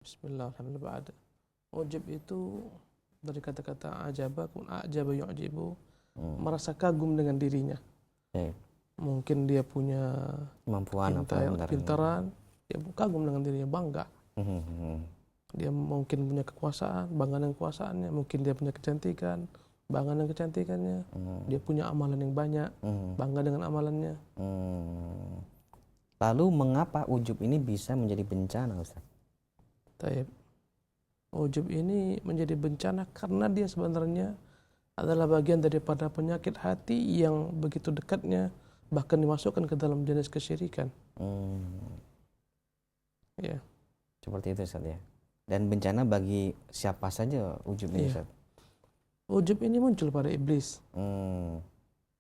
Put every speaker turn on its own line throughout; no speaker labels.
Bismillah, alhamdulillah. Ujub itu dari kata-kata ajaba, ajaba yu'jibu, merasa kagum dengan dirinya. Mungkin dia punya
kemampuan
pintaran, dia kagum dengan dirinya, bangga. Dia mungkin punya kekuasaan, bangga dengan kekuasaannya. Mungkin dia punya kecantikan, bangga dengan kecantikannya. Dia punya amalan yang banyak, bangga dengan amalannya.
Lalu mengapa ujub ini bisa menjadi bencana, Ustaz?
Taib. Ujub ini menjadi bencana karena dia sebenarnya adalah bagian daripada penyakit hati yang begitu dekatnya, bahkan dimasukkan ke dalam jenis kesyirikan. Ya.
Seperti itu, Ustaz, ya. Dan bencana bagi siapa saja ujub ini, Ustaz?
Ujub ini muncul pada iblis.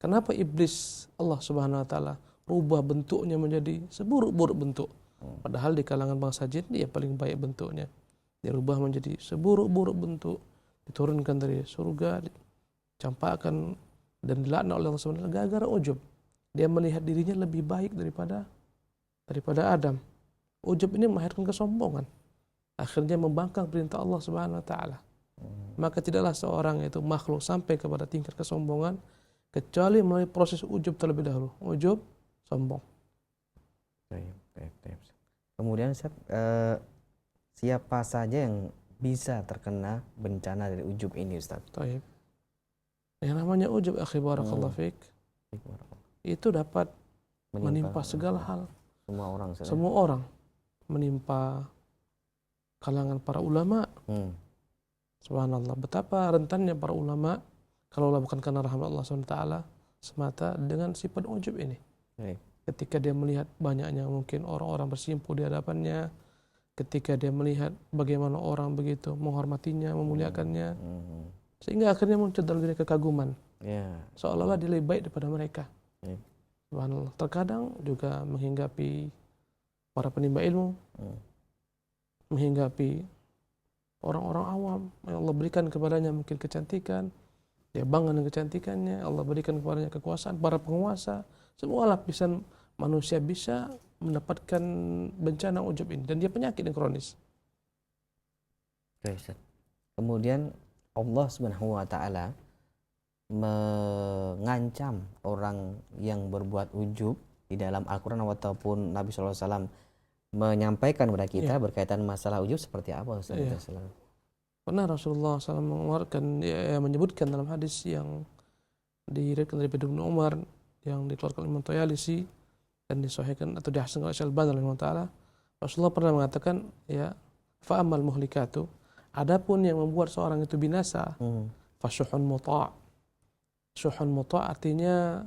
Kenapa iblis Allah Subhanahu wa taala rubah bentuknya menjadi seburuk-buruk bentuk? Padahal di kalangan bangsa jin dia paling baik bentuknya. Dia rubah menjadi seburuk-buruk bentuk, diturunkan dari surga, dicampakkan dan dilaknat oleh Allah Subhanahu wa taala gara-gara ujub. Dia melihat dirinya lebih baik daripada Adam. Ujub ini melahirkan kesombongan. Akhirnya membangkang perintah Allah Subhanahu wa taala. Maka tidaklah seorang itu makhluk sampai kepada tingkat kesombongan kecuali melalui proses ujub terlebih dahulu. Ujub, sombong.
Kemudian Ustaz, siapa saja yang bisa terkena bencana dari ujub ini, Ustaz?
Taib. Yang namanya ujub, akhi barakallahu fiik, itu dapat menimpa segala hal.
Semua orang, Ustaz.
Semua orang. Menimpa kalangan para ulama. Subhanallah, betapa rentannya para ulama kalaulah bukan karena rahmat Allah SWT semata dengan sifat ujub ini. Ketika dia melihat banyaknya mungkin orang-orang bersimpuh di hadapannya, ketika dia melihat bagaimana orang begitu menghormatinya, memuliakannya, sehingga akhirnya muncul dalam diri kekaguman, seolah-olah dia lebih baik daripada mereka. Subhanallah. Terkadang juga menghinggapi para penimba ilmu, menghinggapi orang-orang awam yang Allah berikan kepadanya mungkin kecantikan, dia bangga dengan kecantikannya, Allah berikan kepadanya kekuasaan, para penguasa, semua lapisan manusia bisa mendapatkan bencana ujub ini, dan dia penyakit yang kronis.
Kemudian Allah Subhanahu wa taala mengancam orang yang berbuat ujub di dalam Al-Qur'an ataupun Nabi sallallahu alaihi wasallam menyampaikan kepada kita berkaitan masalah ujub seperti apa, Ustaz?
Pernah Rasulullah SAW mengeluarkan, menyebutkan dalam hadis yang diriwayatkan dari Ibnu Umar yang dikeluarkan oleh Imam Tayalisi dan disahihkan atau dihasankan oleh Syalbani rahimahullah taala, Rasulullah pernah mengatakan, fa amal muhlikatu, adapun yang membuat seorang itu binasa, fasyuhun muta'. Syuhun muta' artinya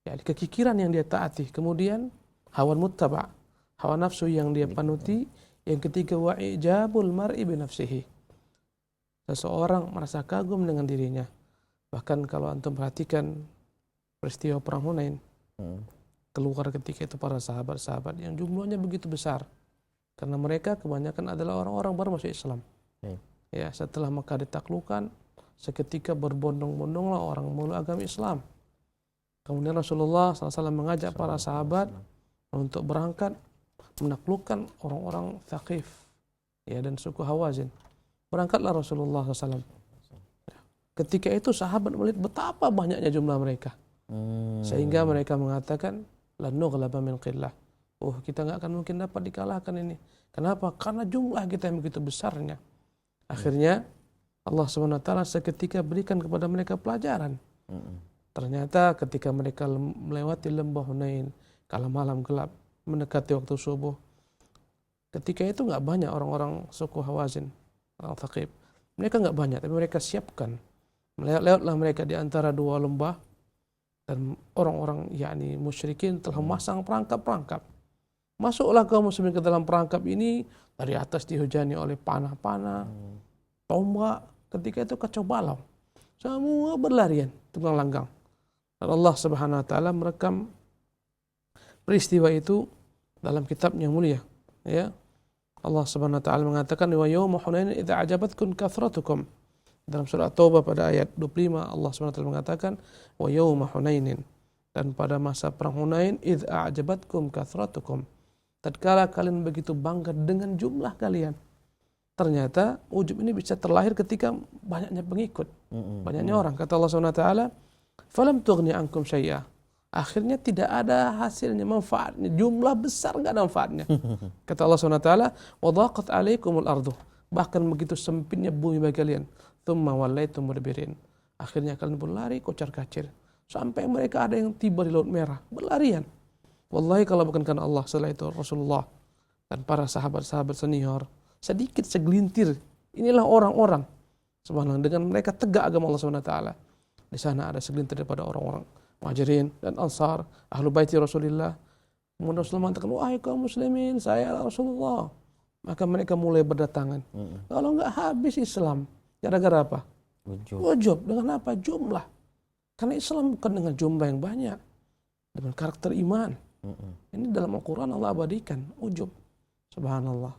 kekikiran yang dia taati, kemudian hawan muttaba', hawa nafsu yang dia panuti, yang ketiga wa ijabul mar'i bi nafsihi. Seseorang merasa kagum dengan dirinya. Bahkan kalau antum perhatikan peristiwa perang Hunain, keluar ketika itu para sahabat-sahabat yang jumlahnya begitu besar, karena mereka kebanyakan adalah orang-orang baru masuk Islam. Ya, setelah Makkah ditaklukkan, seketika berbondong-bondonglah orang memeluk agama Islam. Kemudian Rasulullah SAW mengajak para sahabat untuk berangkat menaklukkan orang-orang Thaqif, dan suku Hawazin. Berangkatlah Rasulullah SAW. Ketika itu sahabat melihat betapa banyaknya jumlah mereka, sehingga mereka mengatakan, lan nughlaba min qillah. Kita nggak akan mungkin dapat dikalahkan ini. Kenapa? Karena jumlah kita yang begitu besarnya. Akhirnya Allah SWT seketika berikan kepada mereka pelajaran. Ternyata ketika mereka melewati lembah Hunain, kala malam gelap, mendekati waktu subuh, ketika itu nggak banyak orang-orang suku Hawazin, orang Thaqif. Mereka nggak banyak, tapi mereka siapkan. Lewatlah mereka di antara dua lembah, dan orang-orang musyrikin telah memasang perangkap-perangkap. Masuklah kaum muslimin ke dalam perangkap ini, dari atas dihujani oleh panah-panah, tombak. Ketika itu kacau balau, semua berlarian tunggang langgang. Dan Allah Subhanahu wa taala merekam peristiwa itu dalam kitabnya mulia. Allah Subhanahu wa taala mengatakan, wa yauma hunain idza ajabatkum kathratukum. Dalam surah Taubah pada ayat 25 Allah Subhanahu wa taala mengatakan, wa yauma hunainin, dan pada masa perang Hunain idza ajabatkum kathratukum, tatkala kalian begitu bangga dengan jumlah kalian. Ternyata ujub ini bisa terlahir ketika banyaknya pengikut, banyaknya orang. Kata Allah SWT, falam tughni ankum syai'a. Akhirnya tidak ada hasilnya, manfaatnya. Jumlah besar nggak ada manfaatnya. Kata Allah SWT, wadaqat alaikumul ardu. Bahkan begitu sempitnya bumi bagi kalian. Thumma wallaitum mudbirin. Akhirnya kalian berlari kocar kacir. Sampai mereka ada yang tiba di Laut Merah, berlarian. Wallahi kalau bukan karena Allah, setelah itu Rasulullah dan para sahabat-sahabat senior, sedikit segelintir, inilah orang-orang subhanallah, dengan mereka tegak agama Allah SWT. Di sana ada segelintir daripada orang-orang Muhajirin dan Ansar, ahlu baiti Rasulullah. Kemudian Rasulullah mengatakan, wahai kaum muslimin, saya Rasulullah. Maka mereka mulai berdatangan. Kalau enggak habis Islam, gara-gara apa? Ujub. Dengan apa? Jumlah. Karena Islam bukan dengan jumlah yang banyak, dengan karakter iman. Ini dalam Al-Quran Allah abadikan ujub. Subhanallah.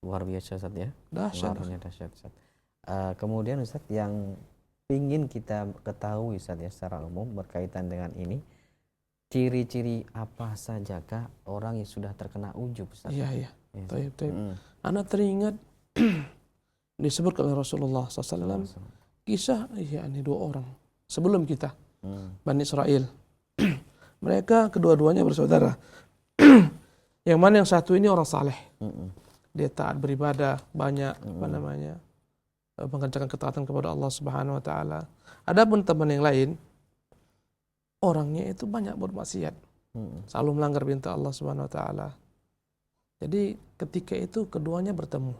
Luar biasa Ustaz ya.
Dahsyat.
Dahsyat Ustaz. Kemudian Ustaz yang ingin kita ketahui Ustaz ya secara umum berkaitan dengan ini, ciri-ciri apa sajakah orang yang sudah terkena ujub Ustaz?
Iya. Taib. Anda teringat disebut oleh Rasulullah SAW kisah ini dua orang sebelum kita, Bani Israel. Mereka kedua-duanya bersaudara. Yang mana yang satu ini orang saleh. Dia taat beribadah, banyak mengerjakan ketaatan kepada Allah Subhanahu wa taala. Adapun teman yang lain, orangnya itu banyak bermaksiat. Selalu melanggar perintah Allah Subhanahu wa taala. Jadi ketika itu keduanya bertemu.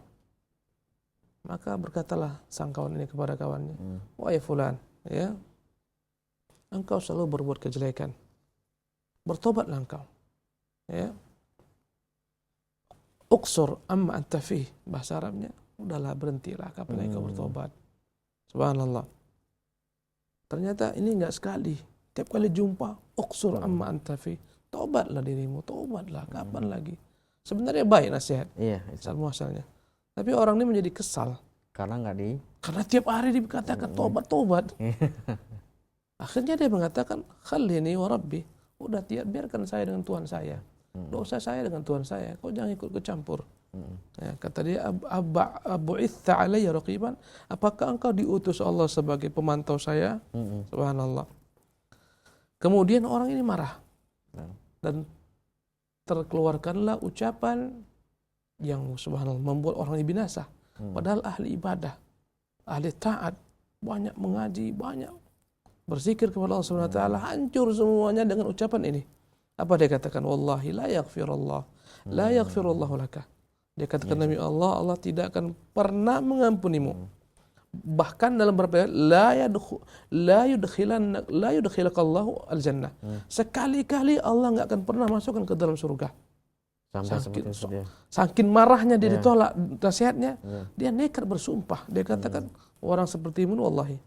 Maka berkatalah sang kawan ini kepada kawannya, wahai fulan, ya, engkau selalu berbuat kejelekan. Bertobatlah engkau. Ya. Uqsur amma anta fih, bahasa Arabnya, udahlah berhentilah, kapan engkau bertobat. Subhanallah. Ternyata ini enggak sekali. Tiap kali jumpa, uqsur amma anta fih. Tobatlah dirimu, tobatlah, kapan lagi? Sebenarnya baik nasihat.
Iya,
muasalnya. Tapi orang ini menjadi kesal.
Karena
tiap hari dikatakan tobat. Akhirnya dia mengatakan, khalini wa rabbi. Udah biarkan saya dengan Tuhan saya. Dosa saya dengan Tuhan saya. Kau jangan ikut kecampur. Ya, kata dia, abu'itha alayya raqiban. Apakah engkau diutus Allah sebagai pemantau saya? Subhanallah. Kemudian orang ini marah. Dan terkeluarkanlah ucapan yang subhanallah membuat orang ini binasa. Padahal ahli ibadah, ahli taat, banyak mengaji, banyak berzikir kepada Allah Subhanahu wa taala, hancur semuanya dengan ucapan ini. Apa dia katakan? Wallahi la yaghfirullah, la yaghfirullahu laka. Dia katakan demi Allah, Allah tidak akan pernah mengampunimu. Bahkan dalam beberapa ayat, la yudkhilakallahu al-jannah. Sekali-kali Allah enggak akan pernah masukkan ke dalam surga. Saking marahnya dia ditolak nasihatnya, dia nekat bersumpah. Dia katakan, orang seperti ini wallahi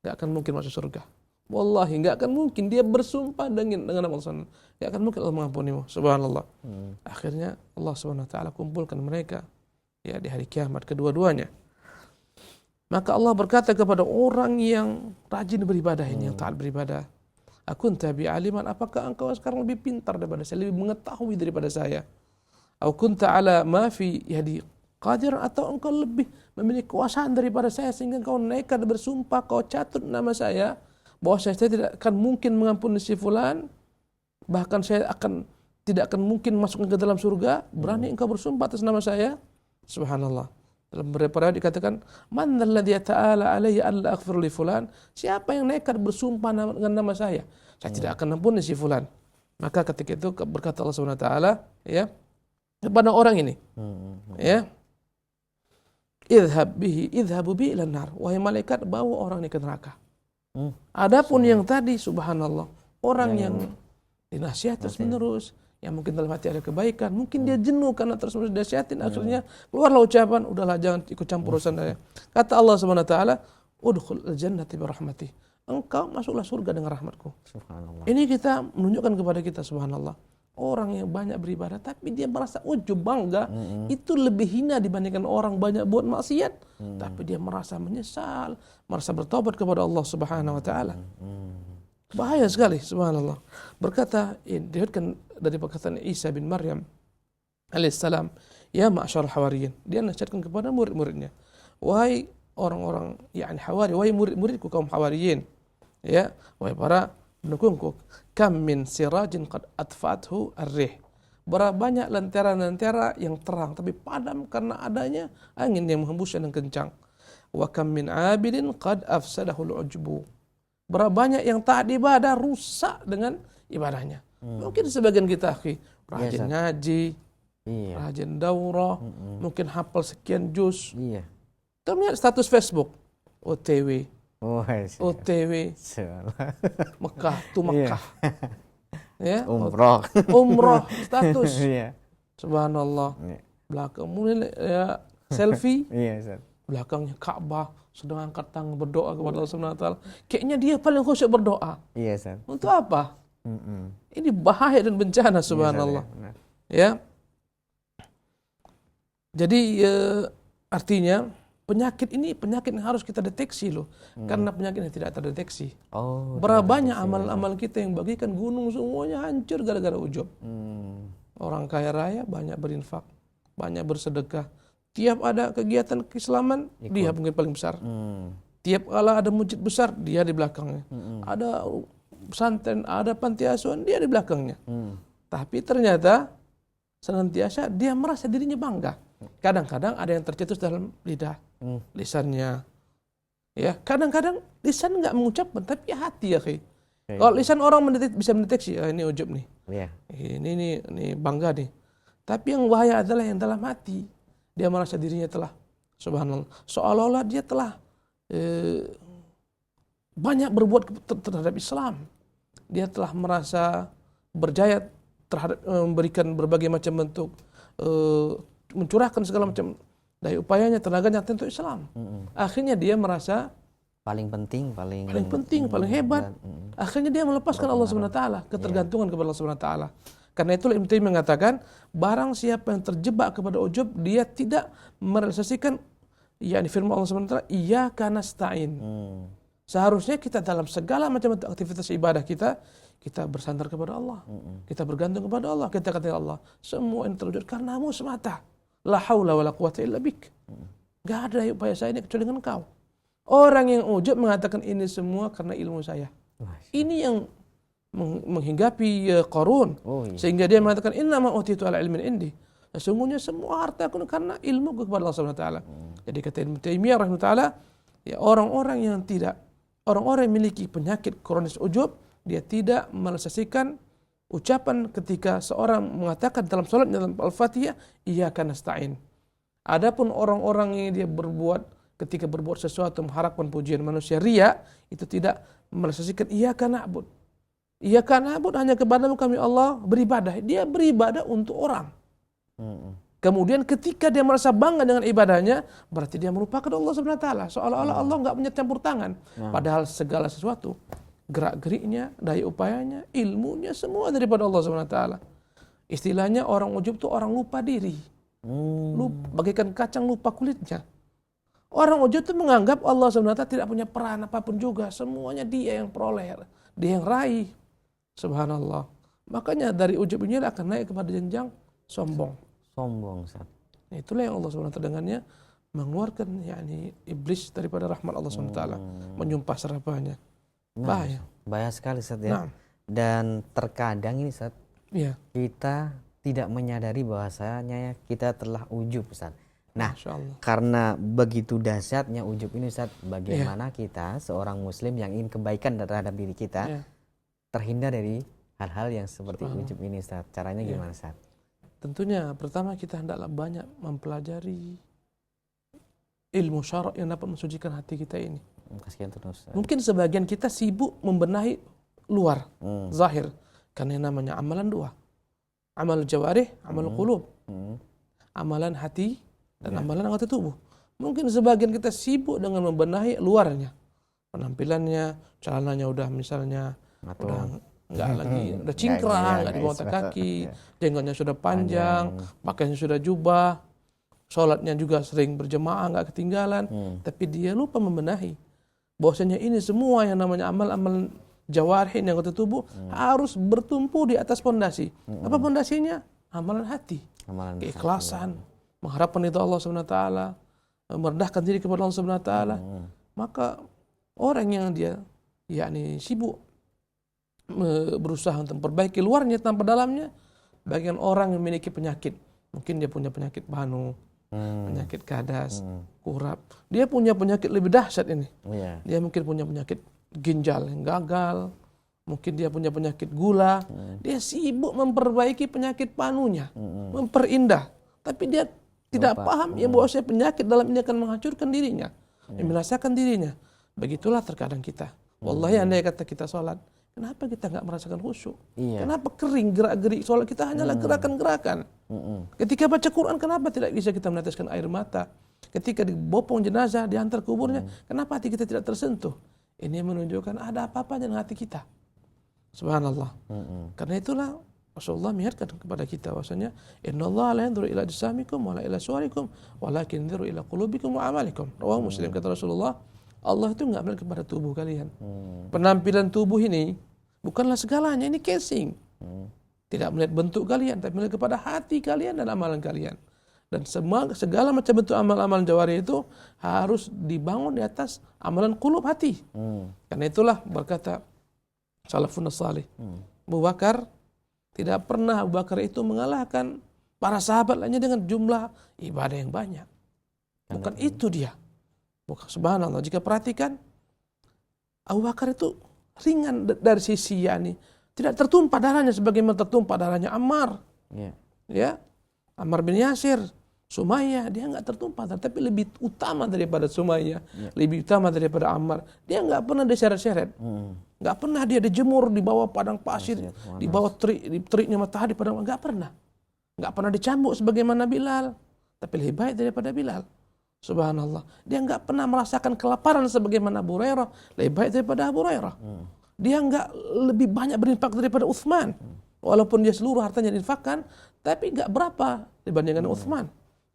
enggak akan mungkin masuk surga. Wallahi enggak akan mungkin. Dia bersumpah dengan Allah SWT. Enggak akan mungkin Allah mengampunimu. Subhanallah. Akhirnya Allah SWT kumpulkan mereka ya di hari kiamat kedua-duanya. Maka Allah berkata kepada orang yang rajin beribadah ini, yang taat beribadah, akunta bi aliman, apakah engkau sekarang lebih pintar daripada saya, lebih mengetahui daripada saya? Au kunta ala ma fi yadi qadir, atau engkau lebih memiliki kekuasaan daripada saya sehingga engkau nekat bersumpah, kau catut nama saya bahwa saya tidak akan mungkin mengampuni si fulan, bahkan saya tidak akan mungkin masuk ke dalam surga. Berani engkau bersumpah atas nama saya? Subhanallah. Dalam beberapa ayat dikatakan, man alladhi ta'ala alayhi alla aghfir li fulan, siapa yang nekat bersumpah dengan nama saya tidak akan ampuni si fulan. Maka ketika itu berkata Allah Subhanahu wa taala, ya, kepada orang ini, ya, idhabu bi ilan nar, wahai malaikat, bawa orang ini ke neraka. Adapun yang tadi, subhanallah, orang yang dinasihat terus menerus, yang mungkin dalam hati ada kebaikan, mungkin dia jenuh karena terus menerus dinasihatin, akhirnya keluarlah ucapan, udahlah jangan ikut campur urusan saya. Kata Allah Subhanahu wa taala, udkhul al-jannata bi rahmati, engkau masuklah surga dengan rahmatku. Subhanallah. Ini kita menunjukkan kepada kita, subhanallah, orang yang banyak beribadah tapi dia merasa ujub, bangga, itu lebih hina dibandingkan orang banyak buat maksiat tapi dia merasa menyesal, merasa bertobat kepada Allah Subhanahu wa taala. Bahaya sekali, subhanallah. Berkata, diriwayatkan dari perkataan Isa bin Maryam, alaihissalam, ya ma'syarul hawariyin. Dia nasihatkan kepada murid-muridnya. Wahai orang-orang yakni hawari, wahai murid-muridku kaum hawariyin. Ya, wahai para pendukungku. Kam min sirajin qad atfathu ar-rih. Berapa banyak lentera-lentera yang terang tapi padam karena adanya angin yang menghembuskan yang kencang. Wa kam min abidin qad afsadahu al-ujbu. Berapa banyak yang taat ibadah rusak dengan ibadahnya. Mungkin sebagian kita rajin ngaji, rajin daurah, mungkin hafal sekian juz. Kita melihat status Facebook, OTW, OTW, Mekah, Mekah, ya, umroh, status, subhanallah. Belakang mulai ya selfie, belakangnya Ka'bah, sedang angkat tangan berdoa kepada Allah Subhanahu wa taala. Kayaknya dia paling khusyuk berdoa. Untuk apa? Ini bahaya dan bencana, subhanallah. Ya. Jadi artinya penyakit ini penyakit yang harus kita deteksi loh. Karena penyakit yang tidak terdeteksi. Berapa banyak amal-amal kita yang bagikan gunung semuanya hancur gara-gara ujub. Orang kaya raya banyak berinfak, banyak bersedekah. Tiap ada kegiatan keislaman, dia mungkin paling besar. Tiap kala ada masjid besar, dia di belakangnya. Ada pesantren, ada panti asuhan, dia di belakangnya. Tapi ternyata senantiasa dia merasa dirinya bangga. Kadang-kadang ada yang tercetus dalam lidah, lisannya. Ya, kadang-kadang lisan nggak mengucapkan, tapi hati ya. Kalau lisan orang bisa mendeteksi, ini ujub nih. Ini bangga nih. Tapi yang bahaya adalah yang dalam hati. Dia merasa dirinya telah, subhanallah, seolah-olah dia telah banyak berbuat terhadap Islam. Dia telah merasa berjaya terhadap memberikan berbagai macam bentuk, mencurahkan segala macam daya upayanya, tenaganya untuk Islam. Akhirnya dia merasa
paling penting,
paling hebat. Akhirnya dia melepaskan Allah Subhanahu wa taala, ketergantungan kepada Allah Subhanahu wa taala. Karena itu Ibnu Taimiyah mengatakan, barang siapa yang terjebak kepada ujub, dia tidak merealisasikan yakni firman Allah Subhanahu wa taala, iyyaka nasta'in. Seharusnya kita dalam segala macam aktivitas ibadah kita bersandar kepada Allah. Kita bergantung kepada Allah. Kita kata Allah, semua ini terwujud karenamu semata. La haula wala quwata illa bik. Gak ada upaya saya ini kecuali dengan Engkau. Orang yang ujub mengatakan ini semua karena ilmu saya. Ini yang menghinggapi Qarun, sehingga dia mengatakan innama utitu ala ilmin indi. Sesungguhnya semua harta aku karena ilmu kepada Allah Subhanahu wa taala. Jadi kata Ibnu Taimiyah rahimahullah taala, ya orang-orang yang memiliki penyakit kronis ujub, dia tidak merealisasikan ucapan ketika seorang mengatakan dalam salat dalam Al-Fatihah, iyyaka nasta'in. Adapun orang-orang yang dia berbuat ketika berbuat sesuatu mengharapkan pujian manusia, riya, itu tidak merealisasikan iyyaka na'bud. Iyyaka na'bud, hanya kepadamu kami Allah beribadah. Dia beribadah untuk orang. Kemudian ketika dia merasa bangga dengan ibadahnya, berarti dia melupakan Allah Subhanahu wa taala. Seolah-olah Allah enggak punya campur tangan. Padahal segala sesuatu, gerak-geriknya, daya upayanya, ilmunya semua daripada Allah Subhanahu wa taala. Istilahnya orang ujub itu orang lupa diri. Bagaikan kacang lupa kulitnya. Orang ujub itu menganggap Allah Subhanahu wa taala tidak punya peran apapun juga. Semuanya dia yang peroleh, dia yang raih. Subhanallah. Makanya dari ujub ini akan naik kepada jenjang sombong.
Ustaz.
Itulah yang Allah SWT dengannya mengeluarkan yakni iblis daripada rahmat Allah SWT, menyumpah serapahnya. Bahaya.
Bahaya sekali Ustaz ya. Dan terkadang ini Ustaz, kita tidak menyadari bahwasanya kita telah ujub Ustaz. Nah, karena begitu dahsyatnya ujub ini Ustaz, bagaimana kita seorang muslim yang ingin kebaikan terhadap diri kita terhindar dari hal-hal yang seperti ujub ini Ustaz? Caranya gimana Ustaz?
Tentunya pertama kita hendaklah banyak mempelajari ilmu syara' yang dapat mensucikan hati kita ini. Mungkin sebagian kita sibuk membenahi luar, zahir, karena yang namanya amalan dua. Amal jawarih, amal qulub. Amalan hati dan amalan anggota tubuh. Mungkin sebagian kita sibuk dengan membenahi luarnya. Penampilannya, celananya udah misalnya udah enggak lagi, udah cingkrang, enggak di bawah kaki, jenggotnya sudah panjang, pakaiannya sudah jubah, sholatnya juga sering berjemaah, enggak ketinggalan, tapi dia lupa membenahi. Bahwasanya ini semua yang namanya amal-amal jawarih yang anggota tubuh harus bertumpu di atas pondasi. Apa pondasinya? Amalan hati.
Amalan
keikhlasan, mengharapkan itu Allah Subhanahu wa taala, merendahkan diri kepada Allah Subhanahu wa taala, maka orang yang dia yakni sibuk berusaha untuk memperbaiki luarnya tanpa dalamnya, bagian orang yang memiliki penyakit, mungkin dia punya penyakit panu, penyakit kadas, kurap, dia punya penyakit lebih dahsyat ini. Dia mungkin punya penyakit ginjal yang gagal, mungkin dia punya penyakit gula, dia sibuk memperbaiki penyakit panunya, memperindah, tapi dia tidak paham ya bahwa penyakit dalam ini akan menghancurkan dirinya, membinasakan dirinya. Begitulah terkadang kita. Wallahi andai kata kita sholat, kenapa kita nggak merasakan khusyuk? Kenapa kering gerak-gerik sholat kita hanyalah gerakan-gerakan? Ketika baca Quran, kenapa tidak bisa kita meneteskan air mata? Ketika dibopong jenazah, diantar kuburnya, kenapa hati kita tidak tersentuh? Ini menunjukkan ada apa-apa dengan hati kita. Subhanallah. Karena itulah Rasulullah mengingatkan kepada kita bahwasanya innallaha la yanzuru ila ajsamikum wala ila suwarikum walakin yanzuru ila qulubikum wa amalikum. Rawahu Muslim. Kata Rasulullah, Allah itu enggak melihat kepada tubuh kalian. Penampilan tubuh ini bukanlah segalanya, ini casing. Tidak melihat bentuk kalian, tapi melihat kepada hati kalian dan amalan kalian. Dan segala macam bentuk amal-amalan jawari itu harus dibangun di atas amalan qulub hati. Karena itulah berkata salafun salih, Abu Bakar tidak pernah Abu Bakar itu mengalahkan para sahabat lainnya dengan jumlah ibadah yang banyak. Bukan itu dia. Bukan, subhanallah. Jika perhatikan, Abu Bakar itu ringan dari sisi yakni tidak tertumpah darahnya sebagaimana tertumpah darahnya Ammar. Ya, Ammar bin Yasir, Sumayyah, dia nggak tertumpah, tapi lebih utama daripada Sumayyah, lebih utama daripada Ammar. Dia nggak pernah diseret-seret, nggak pernah dia dijemur di bawah padang pasir, di bawah teriknya matahari padang, nggak pernah dicambuk sebagaimana Bilal, tapi lebih baik daripada Bilal. Subhanallah, dia nggak pernah merasakan kelaparan sebagaimana Abu Hurairah, lebih baik daripada Abu Hurairah. Dia nggak lebih banyak berinfak daripada Utsman, walaupun dia seluruh hartanya diinfakkan, tapi nggak berapa dibandingkan Utsman.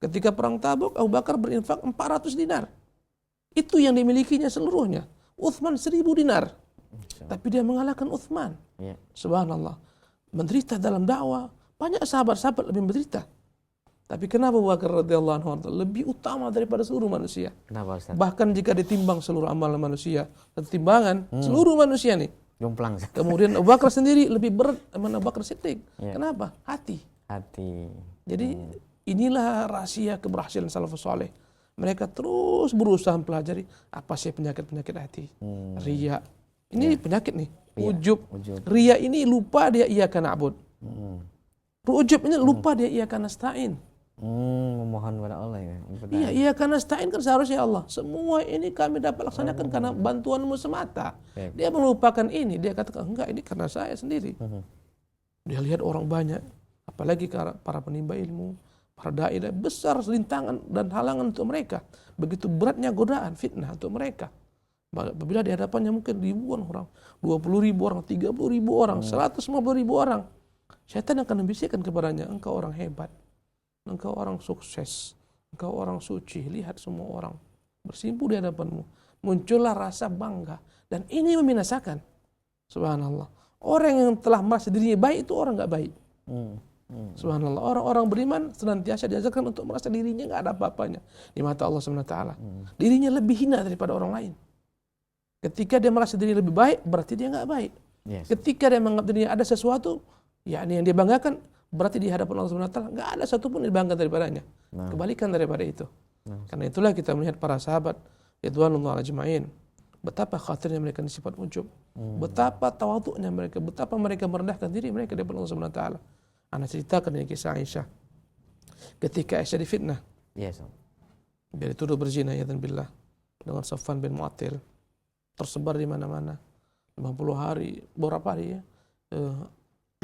Ketika perang Tabuk, Abu Bakar berinfak 400 dinar. Itu yang dimilikinya seluruhnya. Utsman 1000 dinar. Tapi dia mengalahkan Utsman. Subhanallah. Menderita dalam dakwah. Banyak sahabat-sahabat lebih menderita. Tapi kenapa Abu Bakar radhiyallahu anhu lebih utama daripada seluruh manusia?
Kenapa, Ustaz?
Bahkan jika ditimbang seluruh amalan manusia, timbangan seluruh manusia nih.
Jomplang.
Kemudian Abu Bakar sendiri lebih berat daripada Abu Bakar Siddiq. Kenapa? Hati. Jadi inilah rahasia keberhasilan salafus saleh. Mereka terus berusaha mempelajari apa sih penyakit-penyakit hati. Riya. Ini penyakit nih. Ujub. Riya ini lupa dia iyyaka na'bud. Ujub ini lupa dia iyyaka nasta'in.
Memohon kepada Allah ya.
Iya, iyyaka nasta'in kan seharusnya Allah. Semua ini kami dapat laksanakan karena bantuanmu semata. Dia melupakan ini. Dia katakan enggak, ini karena saya sendiri. Dia lihat orang banyak, apalagi para penimba ilmu, para dai, besar rintangan dan halangan untuk mereka. Begitu beratnya godaan, fitnah untuk mereka. Apabila di hadapannya mungkin ribuan orang, 20.000 orang, 30.000 orang, 150.000 orang, syaitan akan membisikkan kepadanya, engkau orang hebat, engkau orang sukses, engkau orang suci, lihat semua orang bersimpu di hadapanmu. Muncullah rasa bangga, dan ini membinasakan. Subhanallah. Orang yang telah merasa dirinya baik itu orang nggak baik. Subhanallah. Orang-orang beriman senantiasa diajarkan untuk merasa dirinya nggak ada apa-apanya di mata Allah Subhanahu wa taala. Dirinya lebih hina daripada orang lain. Ketika dia merasa dirinya lebih baik, berarti dia nggak baik. Ketika dia menganggap dirinya ada sesuatu, yakni yang dia banggakan, berarti di hadapan Allah Subhanahu wa taala nggak ada satupun yang dibanggakan daripadanya. Kebalikan daripada itu. Karena itulah kita melihat para sahabat ridwanullah ajma'in, betapa khatirnya mereka di sifat ujub, betapa tawadhu'nya mereka, betapa mereka merendahkan diri mereka di hadapan Allah Subhanahu wa taala. Ana ceritakan ini kisah Aisyah. Ketika Aisyah difitnah, dia dituduh berzina ya billah dengan Safwan bin Mu'attil, tersebar di mana-mana 50 hari, beberapa hari ya,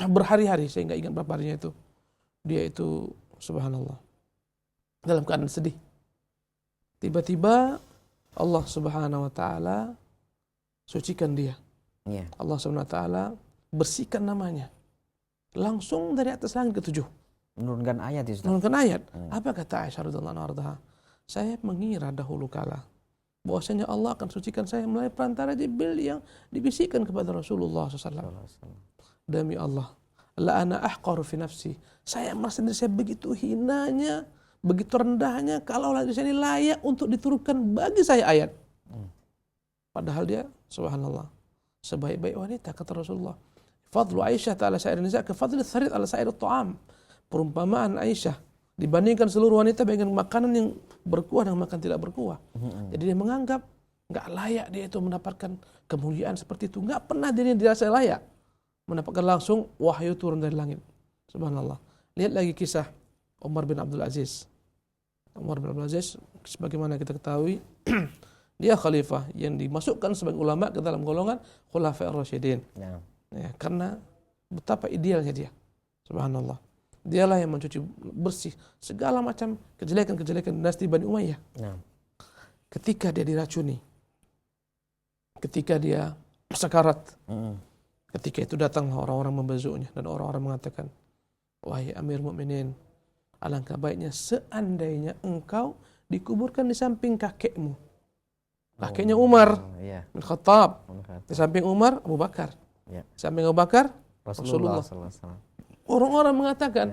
berhari-hari, saya nggak ingat berapa harinya itu. Dia itu subhanallah dalam keadaan sedih. Tiba-tiba Allah Subhanahu wa taala sucikan dia. Allah Subhanahu wa taala bersihkan namanya. Langsung dari atas langit ke-7.
Menurunkan ayat itu.
Menurunkan ayat. Apa kata Aisyah radhiyallahu anha? Saya mengira dahulu kala bahwasanya Allah akan sucikan saya melalui perantara Jibril yang dibisikkan kepada Rasulullah SAW. Demi Allah, la ana ahqaru fi nafsi. Saya merasa diri saya begitu hinanya, begitu rendahnya kalau diri saya ini layak untuk diturunkan bagi saya ayat. Padahal dia subhanallah sebaik-baik wanita, kata Rasulullah. Fadlu Aisyah ta'ala sa'ir nisa ke fadli tharid ala sa'ir ta'am. Perumpamaan Aisyah dibandingkan seluruh wanita dengan makanan yang berkuah dan makan tidak berkuah. Jadi dia menganggap nggak layak dia itu mendapatkan kemuliaan seperti itu. Nggak pernah dirinya dirasa layak mendapatkan langsung wahyu turun dari langit. Subhanallah. Lihat lagi kisah Umar bin Abdul Aziz. Umar bin Abdul Aziz, sebagaimana kita ketahui, dia khalifah yang dimasukkan sebagai ulama ke dalam golongan Khulafair Rasyidin. Ya, karena betapa idealnya dia. Subhanallah. Dialah yang mencuci bersih segala macam kejelekan-kejelekan dinasti Bani Umayyah. Ketika dia diracuni, ketika dia sekarat, ketika itu datanglah orang-orang membazuknya dan orang-orang mengatakan, wahai Amir Mukminin, alangkah baiknya seandainya engkau dikuburkan di samping kakekmu. Kakeknya Umar bin Khattab. Di samping Umar, Abu Bakar. Di samping Abu Bakar, Rasulullah. Orang-orang mengatakan,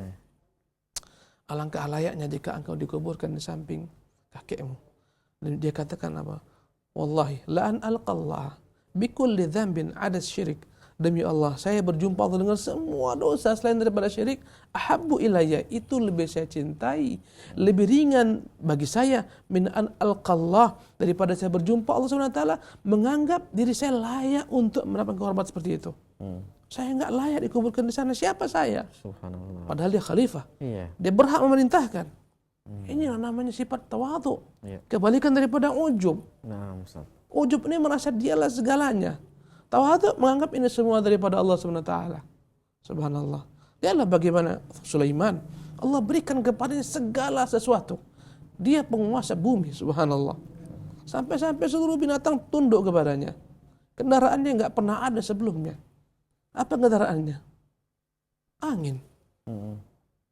alangkah layaknya jika engkau dikuburkan di samping kakekmu. Dan dia katakan apa? Wallahi, la'an alqallah bikulli dzambin adas syirik. Demi Allah, saya berjumpa Allah dengan semua dosa selain daripada syirik. Ahabbu ilayya, itu lebih saya cintai, lebih ringan bagi saya min an alqallah, daripada saya berjumpa Allah SWT menganggap diri saya layak untuk mendapatkan kehormatan seperti itu. Saya enggak layak dikuburkan di sana. Siapa saya? Subhanallah. Padahal dia khalifah. Dia berhak memerintahkan. Ini namanya sifat tawadhu. Kebalikan daripada ujub. Ujub ini merasa dialah segalanya. Tawadhu menganggap ini semua daripada Allah SWT. Subhanallah. Dialah bagaimana Sulaiman. Allah berikan kepadanya segala sesuatu. Dia penguasa bumi. Subhanallah. Sampai-sampai seluruh binatang tunduk kepadanya. Kendaraannya enggak pernah ada sebelumnya. Apa kendaraannya? Angin.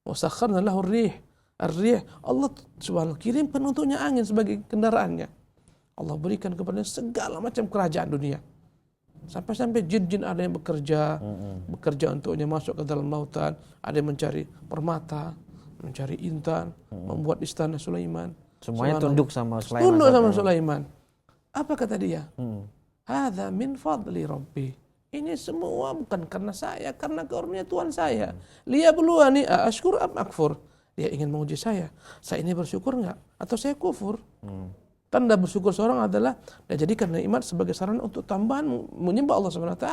Wasakharna lahu ar-rih. Ar-rih. Allah subhanahu kirimkan untuknya angin sebagai kendaraannya. Allah berikan kepadanya segala macam kerajaan dunia. Sampai-sampai jin-jin ada yang bekerja untuknya masuk ke dalam lautan, ada yang mencari permata, mencari intan, membuat istana Sulaiman.
Semuanya tunduk sama Sulaiman.
Tunduk sama Sulaiman. Apa kata dia? Hadza min fadli rabbi. Ini semua bukan karena saya, karena karunia Tuhan saya. Liyabluwani aashkur am akfur. Dia ingin menguji saya ini bersyukur enggak atau saya kufur. Tanda bersyukur seorang adalah dia jadikan nikmat sebagai sarana untuk tambahan menyembah Allah SWT.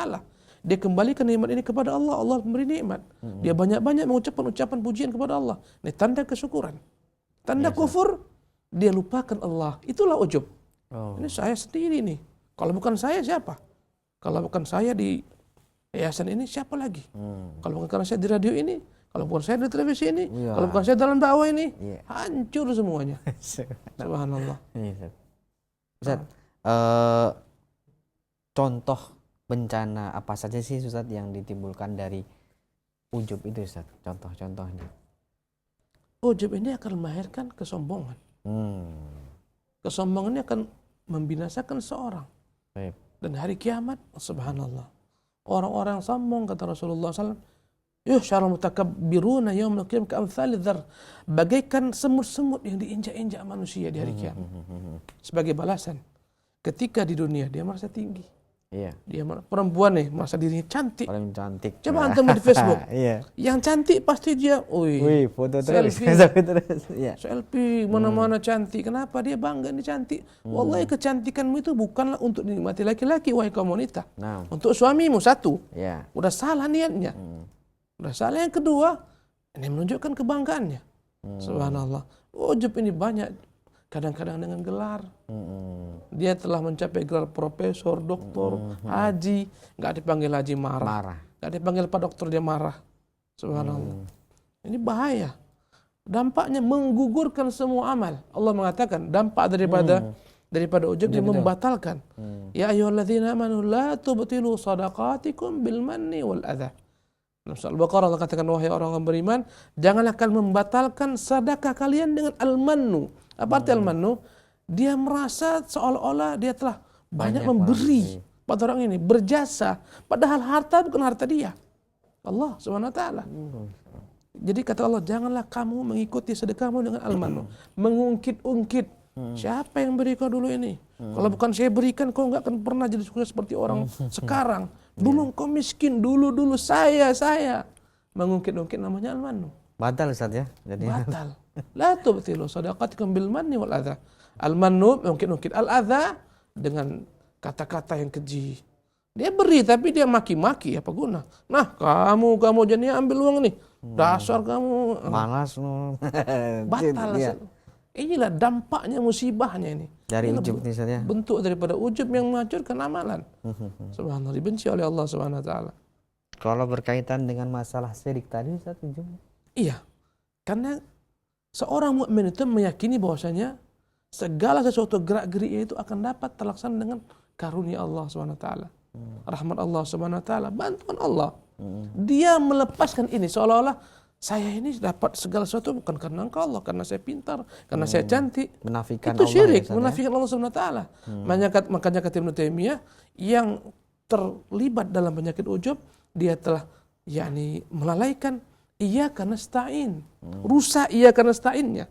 Dia kembalikan nikmat ini kepada Allah. Allah memberi nikmat. Dia banyak-banyak mengucapkan ucapan pujian kepada Allah. Ini tanda kesyukuran. Tanda kufur, dia lupakan Allah. Itulah ujub. Ini saya sendiri nih. Kalau bukan saya siapa? Kalau bukan saya di yayasan ini siapa lagi? Kalau bukan saya di radio ini, kalau bukan saya di televisi ini, kalau bukan saya dalam dakwah ini, hancur semuanya. Subhanallah.
Ustaz, contoh bencana apa saja sih Ustaz yang ditimbulkan dari ujub itu Ustaz? Contoh-contohnya.
Ujub ini akan melahirkan kesombongan. Kesombongan ini akan membinasakan seorang. Dan hari kiamat, subhanallah, orang-orang sombong, kata Rasulullah SAW, yuhsyarul mutakabbiruna yaumil qiyamah ka'amthali dzar, bagaikan semut-semut yang diinjak-injak manusia di hari kiamat. Sebagai balasan, ketika di dunia dia merasa tinggi. Dia perempuan nih merasa dirinya cantik.
Paling cantik.
Coba antum di Facebook. Yang cantik pasti dia,
foto terus.
Selfie mana-mana cantik. Kenapa dia bangga ini cantik? Wallahi kecantikanmu itu bukanlah untuk dinikmati laki-laki, wahai kaum wanita. Untuk suamimu satu. Udah salah niatnya. Udah salah. Yang kedua, ini menunjukkan kebanggaannya. Subhanallah. Ujub ini banyak. Kadang-kadang dengan gelar. Dia telah mencapai gelar profesor, doktor, haji. Nggak dipanggil haji marah. Nggak dipanggil pak dokter dia marah. Subhanallah. Ini bahaya. Dampaknya menggugurkan semua amal. Allah mengatakan dampak daripada ujub dia membatalkan. Ya ayyuhalladzina amanu la tubtilu sadaqatikum bil manni wal adha. Dalam surah Al-Baqarah Allah katakan, wahai orang-orang beriman, janganlah kalian membatalkan sedekah kalian dengan al-mannu. Apa arti al-mannu? Dia merasa seolah-olah dia telah banyak memberi pada orang ini, berjasa, padahal harta bukan harta dia. Allah Subhanahu wa taala. Jadi kata Allah, janganlah kamu mengikuti sedekahmu dengan al-mannu, mengungkit-ungkit. Siapa yang beri kau dulu ini? Kalau bukan saya berikan, kau nggak akan pernah jadi sukses seperti orang sekarang. Dulu kau miskin, dulu saya. Mengungkit-ungkit namanya al-mannu.
Batal Ustaz ya. Jadi
Batal. La tubtilu shadaqatikum bil manni wal adha. Al-mannu mungkin al-adha dengan kata-kata yang keji. Dia beri tapi dia maki-maki, apa guna? Nah, kamu jadi ambil uang nih. Dasar kamu.
malas no.
Batal.
Iya.
Inilah dampaknya, musibahnya ini.
Dari
Inilah
ujub nih Ustaz ya.
bentuk daripada ujub yang menghancurkan amalan. Subhanallah, dibenci oleh Allah Subhanahu wa taala.
Kalau berkaitan dengan masalah syirik tadi Ustaz ujub.
Iya. Karena seorang mukmin itu meyakini bahwasanya segala sesuatu gerak-geriknya itu akan dapat terlaksana dengan karunia Allah Subhanahu wa taala. Rahmat Allah Subhanahu wa taala, bantuan Allah. Dia melepaskan ini seolah-olah saya ini dapat segala sesuatu bukan karena engkau Allah, karena saya pintar, karena saya cantik.
Menafikan
Itu
Allah
syirik,
ya,
menafikan Allah Subhanahu wa taala. Makanya kata Ibnu Taimiyah, yang terlibat dalam penyakit ujub, dia telah melalaikan iyyaka nasta'in. Rusak iyyaka nasta'innya.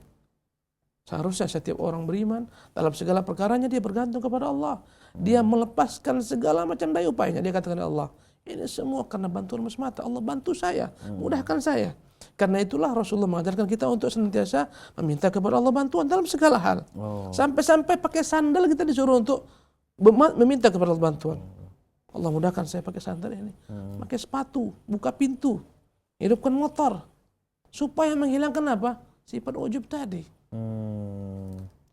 Seharusnya setiap orang beriman dalam segala perkaranya dia bergantung kepada Allah. Dia melepaskan segala macam daya upayanya. Dia katakan Allah, ini semua karena bantuan semata. Allah bantu saya, mudahkan saya. Karena itulah Rasulullah mengajarkan kita untuk senantiasa meminta kepada Allah bantuan dalam segala hal. Sampai-sampai pakai sandal kita disuruh untuk meminta kepada Allah bantuan. Allah mudahkan saya pakai sandal ini. Pakai sepatu, buka pintu, hidupkan motor. Supaya menghilangkan apa? Sifat ujub tadi.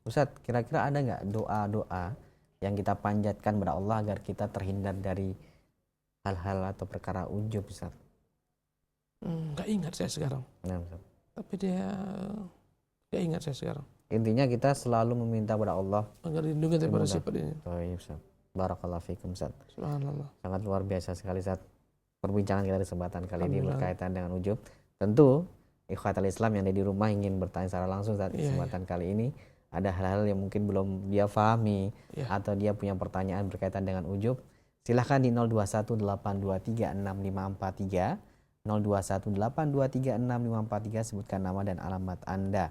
Ustaz, kira-kira ada nggak doa-doa yang kita panjatkan kepada Allah agar kita terhindar dari hal-hal atau perkara ujub Ustaz?
Nggak ingat saya sekarang.
Nah, Ustaz.
Tapi dia nggak ingat saya sekarang.
Intinya kita selalu meminta kepada Allah
agar dilindungi daripada sifat ini.
Baik Ustaz. Barakallahu fikum Ustaz.
Subhanallah.
Sangat luar biasa sekali Ustaz perbincangan kita di kesempatan kali ini berkaitan dengan ujub. Tentu ikhwatal Islam yang ada di rumah ingin bertanya secara langsung saat kesempatan kali ini, ada hal-hal yang mungkin belum dia pahami atau dia punya pertanyaan berkaitan dengan ujub, silahkan di 0218236543 0218236543 sebutkan nama dan alamat Anda.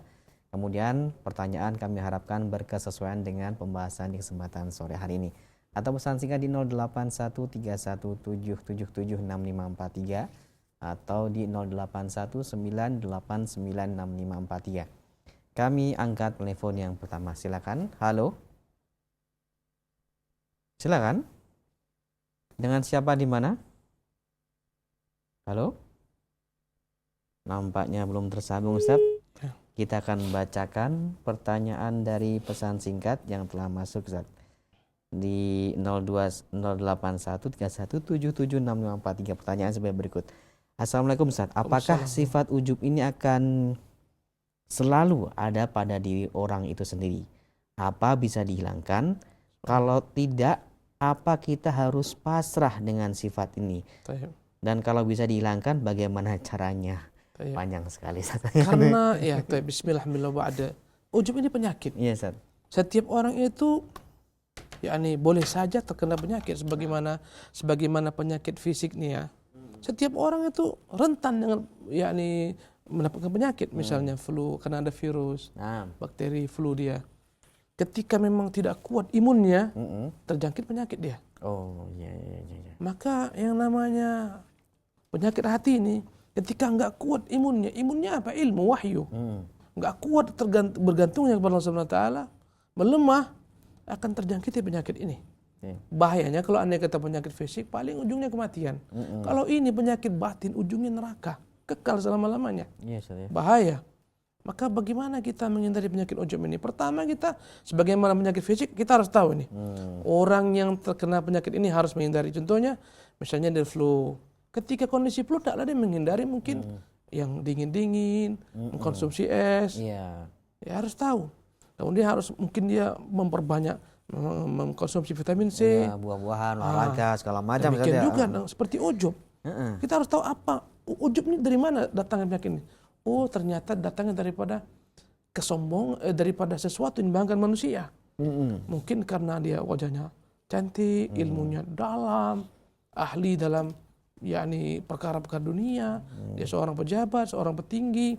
Kemudian pertanyaan kami harapkan berkesesuaian dengan pembahasan di kesempatan sore hari ini. Atau pesan singkat di 081317776543 atau di 0819896543. Kami angkat telepon yang pertama. Silakan. Halo. Silakan. Dengan siapa di mana? Halo. Nampaknya belum tersambung Ustaz. Kita akan bacakan pertanyaan dari pesan singkat yang telah masuk Ustaz. Di 081317776543. Pertanyaan sebagai berikut. Assalamualaikum Ustaz, apakah sifat ujub ini akan selalu ada pada diri orang itu sendiri? Apa bisa dihilangkan? Kalau tidak, apa kita harus pasrah dengan sifat ini? Dan kalau bisa dihilangkan, bagaimana caranya? Panjang sekali Ustaz.
Karena bismillahirrahmanirrahim. Ujub ini penyakit.
Iya Ustaz.
Setiap orang itu boleh saja terkena penyakit sebagaimana penyakit fisik nih ya. Setiap orang itu rentan dengan mendapatkan penyakit, misalnya flu karena ada virus, bakteri flu dia. Ketika memang tidak kuat imunnya, terjangkit penyakit dia.
Oh, iya.
Maka yang namanya penyakit hati ini, ketika nggak kuat imunnya apa? Ilmu, wahyu. Nggak kuat bergantungnya kepada Allah Subhanahu wa taala, melemah, akan terjangkiti penyakit ini. Bahayanya kalau anda kata penyakit fisik paling ujungnya kematian. Kalau ini penyakit batin ujungnya neraka, kekal selama-lamanya. Bahaya. Maka bagaimana kita menghindari penyakit ujub ini? Pertama kita sebagaimana penyakit fisik kita harus tahu nih. Orang yang terkena penyakit ini harus menghindari. Contohnya misalnya dari flu. Ketika kondisi flu taklah dia menghindari mungkin yang dingin-dingin, mengkonsumsi es. Ya harus tahu. Kemudian mungkin dia memperbanyak mengkonsumsi vitamin C,
buah-buahan, olahraga, segala macam.
Demikian juga seperti ujub. Kita harus tahu apa ujub ini dari mana datangnya penyakit ini. Oh ternyata datangnya daripada daripada sesuatu yang membanggakan manusia. Mungkin karena dia wajahnya cantik, ilmunya dalam, ahli dalam yakni perkara-perkara dunia, dia seorang pejabat, seorang petinggi,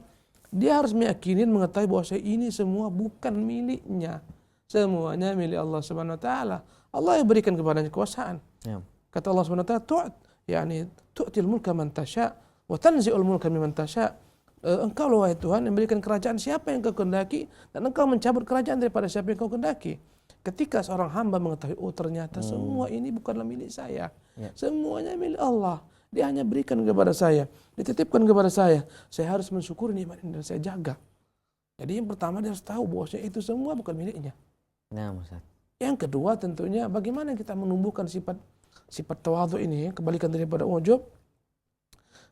dia harus meyakini mengetahui bahwa ini semua bukan miliknya. Semuanya milik Allah Subhanahu wa taala. Allah yang berikan kepadanya kekuasaan.
Ya.
Kata Allah Subhanahu wa taala, tu'til mulka man tasya wa tanzi'ul mulka mimman tasya. Engkau wahai Tuhan yang memberikan kerajaan siapa yang kau kehendaki dan engkau mencabut kerajaan daripada siapa yang kau kehendaki. Ketika seorang hamba mengetahui, oh ternyata semua ini bukanlah milik saya.
Ya.
Semuanya milik Allah. Dia hanya berikan kepada saya, dititipkan kepada saya. Saya harus mensyukuri nikmat ini dan saya jaga. Jadi yang pertama dia harus tahu bahwa itu semua bukan miliknya.
Nah, Ustaz.
Yang kedua tentunya bagaimana kita menumbuhkan sifat tawadhu ini, kebalikan daripada ujub.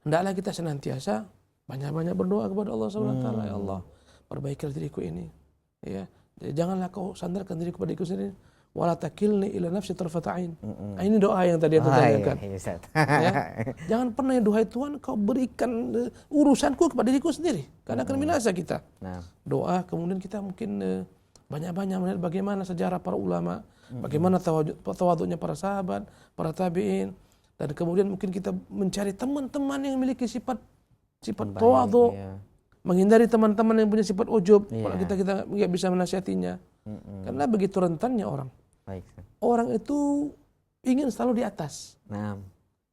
Hendaklah kita senantiasa banyak-banyak berdoa kepada Allah Subhanahu wa taala, ya Allah, perbaikilah diriku ini. Ya. Janganlah kau sandarkan diriku pada diriku sendiri. Wala takilni ila nafsi tarfata ain. Ini doa yang tadi yang tanyakan. Ya. Jangan pernah duhai Tuhan kau berikan urusanku kepada diriku sendiri, karena akan binasa kita.
Nah.
Doa, kemudian kita mungkin banyak-banyak melihat bagaimana sejarah para ulama, bagaimana tawadhunya para sahabat, para tabi'in, dan kemudian mungkin kita mencari teman-teman yang memiliki sifat tawadhu, ya. Menghindari teman-teman yang punya sifat ujub, kalau kita nggak bisa menasihatinya. Karena begitu rentannya orang.
Baik.
Orang itu ingin selalu di atas.
Nah.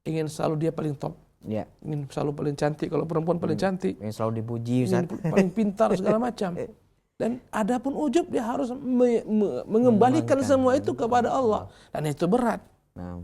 Ingin selalu dia paling top.
Ya.
Ingin selalu paling cantik, kalau perempuan paling cantik.
Ingin selalu dipuji, Ustaz.
Ingin paling pintar segala macam. Dan adapun ujub dia harus mengembalikan semua itu kepada Allah. Dan itu berat.
Nah.